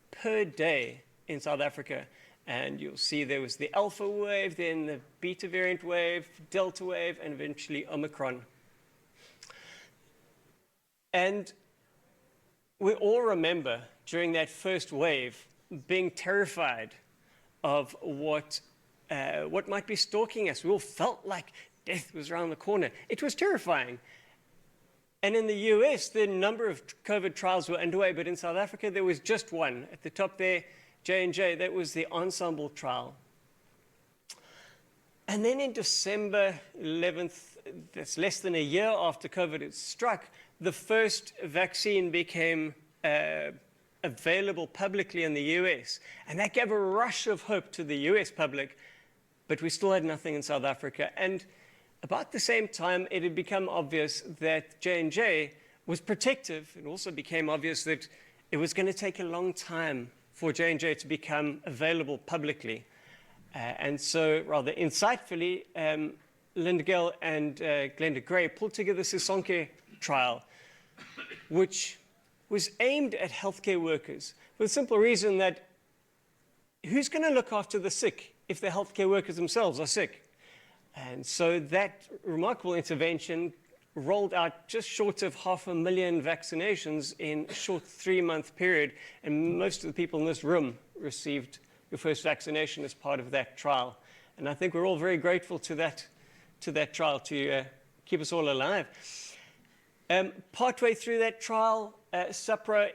per day in South Africa. And you'll see there was the Alpha wave, then the Beta variant wave, Delta wave, and eventually Omicron. And we all remember during that first wave being terrified of what might be stalking us. We all felt like death was around the corner. It was terrifying. And in the US, the number of COVID trials were underway, but in South Africa, there was just one. At the top there, J&J, that was the Ensemble trial. And then in December 11th, that's less than a year after COVID had struck, the first vaccine became available publicly in the US. And that gave a rush of hope to the US public, but we still had nothing in South Africa. And about the same time, it had become obvious that J&J was protective. It also became obvious that it was going to take a long time for J&J to become available publicly. And so, rather insightfully, Linda Gill and Glenda Gray pulled together the Sisonke trial, which was aimed at healthcare workers for the simple reason that who's going to look after the sick if the healthcare workers themselves are sick? And so that remarkable intervention rolled out just short of 500,000 vaccinations in a short 3-month period. And most of the people in this room received your first vaccination as part of that trial. And I think we're all very grateful to that trial to keep us all alive. Partway through that trial, SAPRA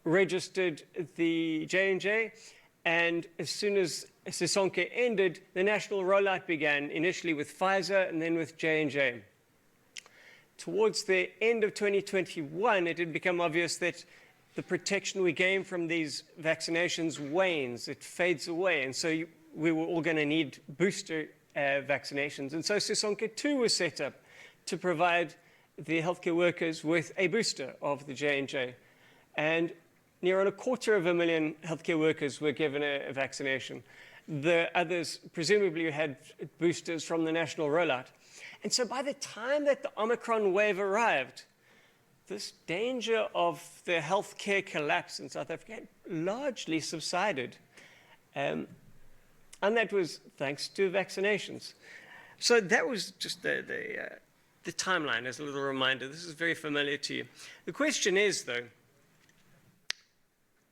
registered the J&J, and as soon as Sisonke ended, the national rollout began, initially with Pfizer and then with J&J. Towards the end of 2021, it had become obvious that the protection we gain from these vaccinations wanes, it fades away, and so we were all going to need booster vaccinations. And so Sisonke 2 was set up to provide the healthcare workers with a booster of the J&J. And near on 250,000 healthcare workers were given a vaccination. The others presumably had boosters from the national rollout. And so by the time that the Omicron wave arrived, this danger of the healthcare collapse in South Africa had largely subsided. And that was thanks to vaccinations. So that was just the timeline as a little reminder. This is very familiar to you. The question is, though,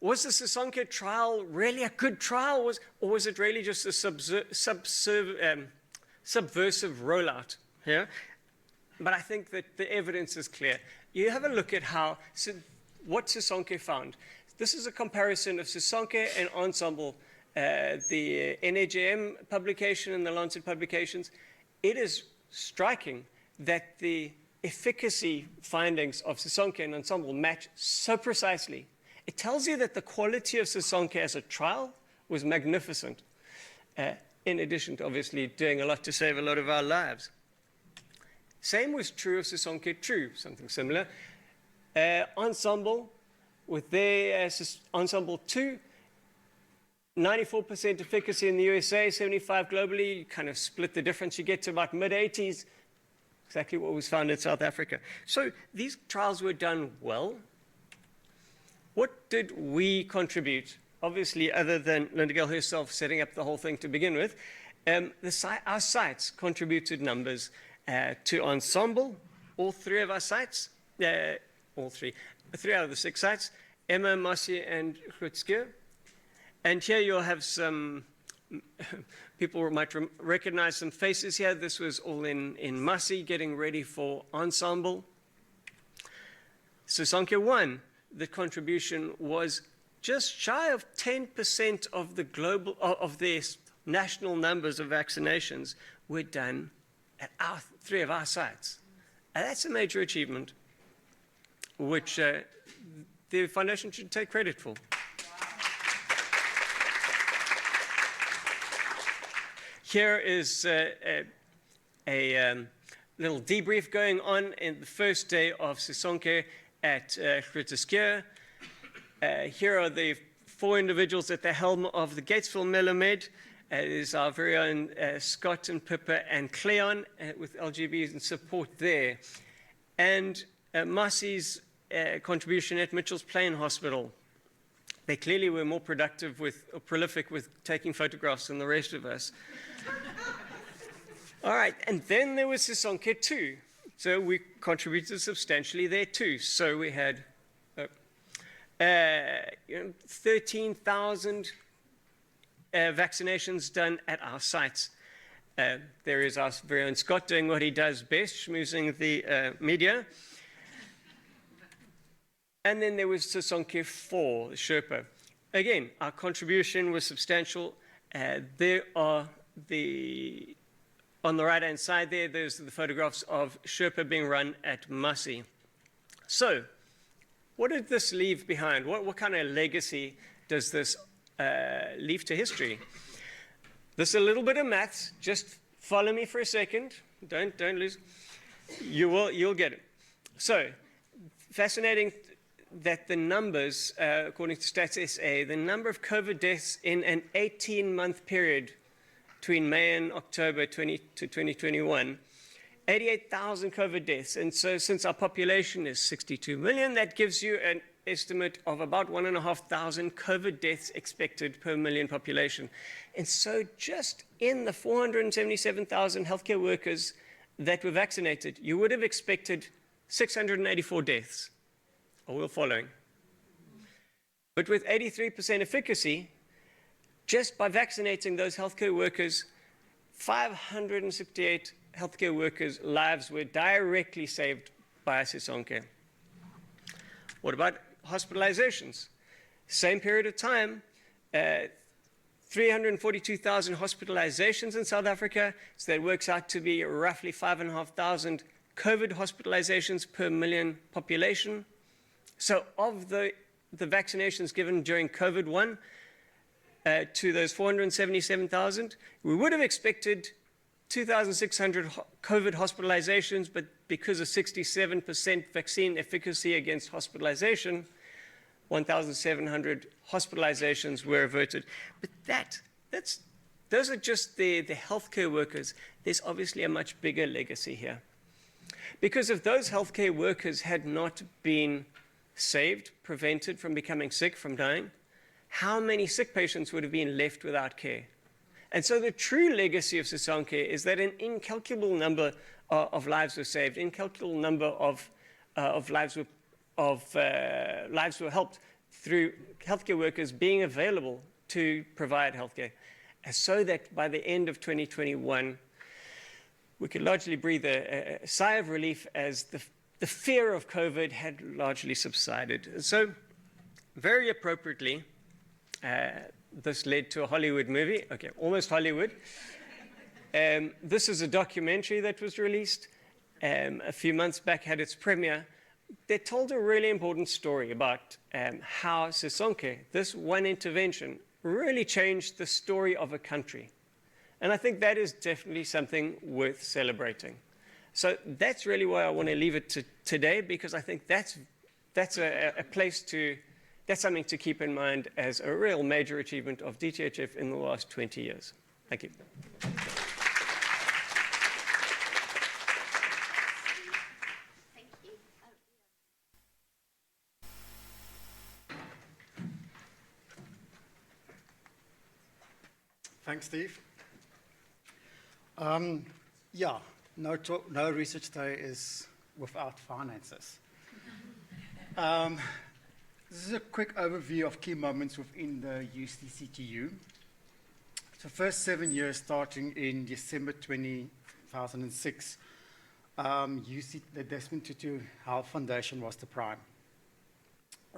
was the Sisonke trial really a good trial, or was it really just a subversive rollout? Yeah? But I think that the evidence is clear. You have a look at what Sisonke found. This is a comparison of Sisonke and Ensemble, the NAJM publication and the Lancet publications. It is striking that the efficacy findings of Sisonke and Ensemble match so precisely. It tells you that the quality of Sisonke as a trial was magnificent, in addition to obviously doing a lot to save a lot of our lives. Same was true of Sisonke 2, something similar. Ensemble, with their Ensemble 2, 94% efficacy in the USA, 75 globally. You kind of split the difference. You get to about mid-80s, exactly what was found in South Africa. So these trials were done well. What did we contribute? Obviously, other than Linda Gill herself setting up the whole thing to begin with, Our sites contributed numbers to Ensemble, all three of our sites, three out of the 6 sites, Emma, Mossy, and Grootskeur. And here you'll have some, people might recognize some faces here. This was all in Mossy, getting ready for Ensemble. Sisonke 1, the contribution was just shy of 10% of the global, of the national numbers of vaccinations were done at 3 of our sites. And that's a major achievement, which the foundation should take credit for. Here is a little debrief going on in the first day of Sisonke at Grootskeur. Here are the 4 individuals at the helm of the Gatesville Melomed. It is our very own Scott and Pippa and Cleon with LGBs and support there. And Mossy's contribution at Mitchell's Plain Hospital. They clearly were more productive or prolific with taking photographs than the rest of us. All right, and then there was Sisonke 2. So we contributed substantially there too. So we had 13,000 vaccinations done at our sites. There is our very own Scott doing what he does best, schmoozing the media. And then there was Sisonke 4, the Sherpa. Again, our contribution was substantial. There are on the right-hand side there's the photographs of Sherpa being run at Mossy. So, what did this leave behind? What kind of legacy does this leave to history? This is a little bit of maths. Just follow me for a second. Don't lose. You'll get it. So, fascinating that the numbers, according to Stats SA, the number of COVID deaths in an 18-month period between May and October 2021, 88,000 COVID deaths. And so since our population is 62 million, that gives you an estimate of about 1,500 COVID deaths expected per million population. And so just in the 477,000 healthcare workers that were vaccinated, you would have expected 684 deaths. Are we all following? But with 83% efficacy, just by vaccinating those healthcare workers, 568 healthcare workers' lives were directly saved by Sisonke. What about hospitalizations? Same period of time, 342,000 hospitalizations in South Africa, so that works out to be roughly 5,500 COVID hospitalizations per million population. So of the vaccinations given during COVID-1 to those 477,000, we would have expected 2,600 COVID hospitalizations, but because of 67% vaccine efficacy against hospitalization, 1,700 hospitalizations were averted. But those are just the healthcare workers. There's obviously a much bigger legacy here. Because if those healthcare workers had not been saved, prevented from becoming sick, from dying, how many sick patients would have been left without care? And so the true legacy of Sisonke is that an incalculable number of lives were saved, incalculable number of lives were helped through healthcare workers being available to provide healthcare. And so that by the end of 2021, we could largely breathe a sigh of relief as the fear of COVID had largely subsided. And so, very appropriately, this led to a Hollywood movie. Okay, almost Hollywood. This is a documentary that was released a few months back, had its premiere. They told a really important story about how Sisonke, this one intervention, really changed the story of a country. And I think that is definitely something worth celebrating. So that's really why I want to leave it to today, because I think that's something to keep in mind as a real major achievement of DTHF in the last 20 years. Thank you. Thank you. Thanks, Steve. Yeah, no research day is without finances. This is a quick overview of key moments within the UCCTU. So first 7 years, starting in December 2006, the Desmond Tutu Health Foundation was the prime.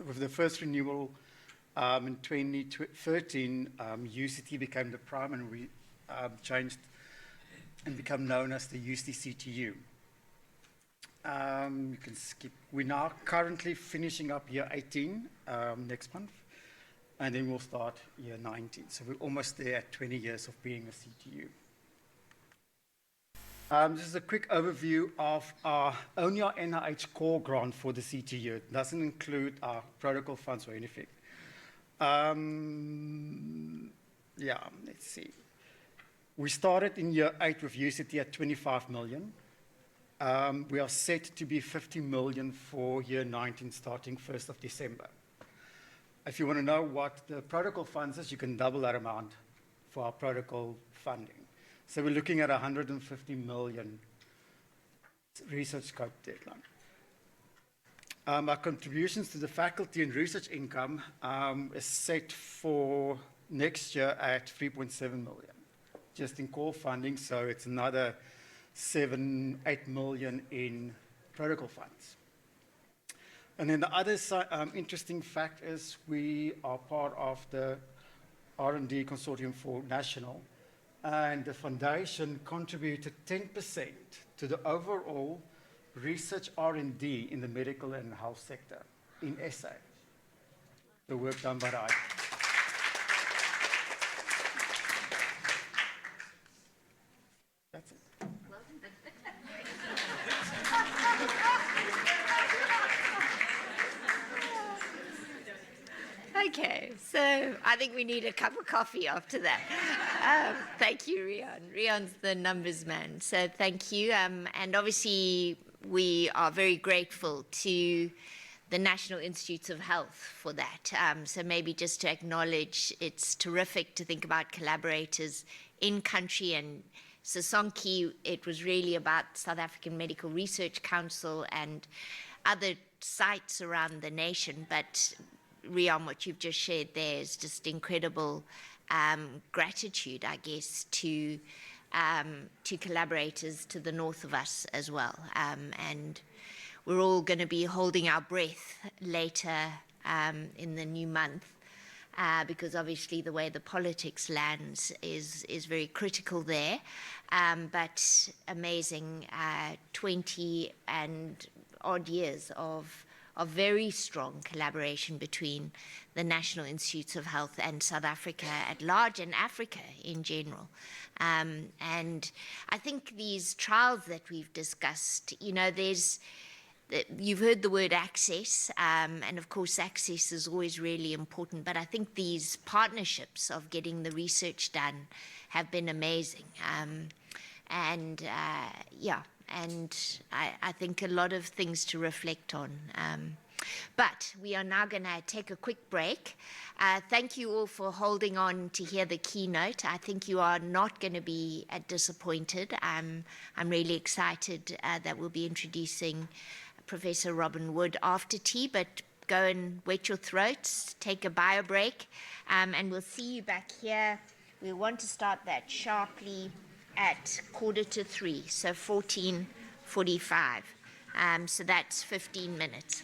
With the first renewal in 2013, UCT became the prime, and we changed and become known as the UCCTU. You can skip. We're now currently finishing up year 18 next month, and then we'll start year 19. So we're almost there at 20 years of being a CTU. This is a quick overview of only our NIH core grant for the CTU. It doesn't include our protocol funds or anything. Yeah, let's see. We started in year 8 with UCT at 25 million. We are set to be 50 million for year 19 starting 1st of December. If you want to know what the protocol funds is, you can double that amount for our protocol funding. So we're looking at 150 million research scope deadline. Our contributions to the faculty and research income is set for next year at 3.7 million, just in core funding, so it's another 8 million in protocol funds. And then the other interesting fact is we are part of the R&D Consortium for National, and the foundation contributed 10% to the overall research R&D in the medical and health sector in SA. The work done by Riaan. That's it. Okay, so I think we need a cup of coffee after that. Thank you, Riaan. Riaan's the numbers man, so thank you. And obviously, we are very grateful to the National Institutes of Health for that. So maybe just to acknowledge, it's terrific to think about collaborators in country, and Sisonke, it was really about South African Medical Research Council and other sites around the nation, but Riaan, what you've just shared there is just incredible gratitude, I guess, to collaborators to the north of us as well. And we're all going to be holding our breath later in the new month, because obviously the way the politics lands is very critical there. But amazing 20 and odd years of very strong collaboration between the National Institutes of Health and South Africa at large, and Africa in general. And I think these trials that we've discussed, you know, you've heard the word access, and of course access is always really important, but I think these partnerships of getting the research done have been amazing. And I think a lot of things to reflect on. But we are now going to take a quick break. Thank you all for holding on to hear the keynote. I think you are not going to be disappointed. I'm really excited that we'll be introducing Professor Robin Wood after tea, but go and wet your throats, take a bio break, and we'll see you back here. We want to start that sharply at 2:45, so 14:45. So that's 15 minutes.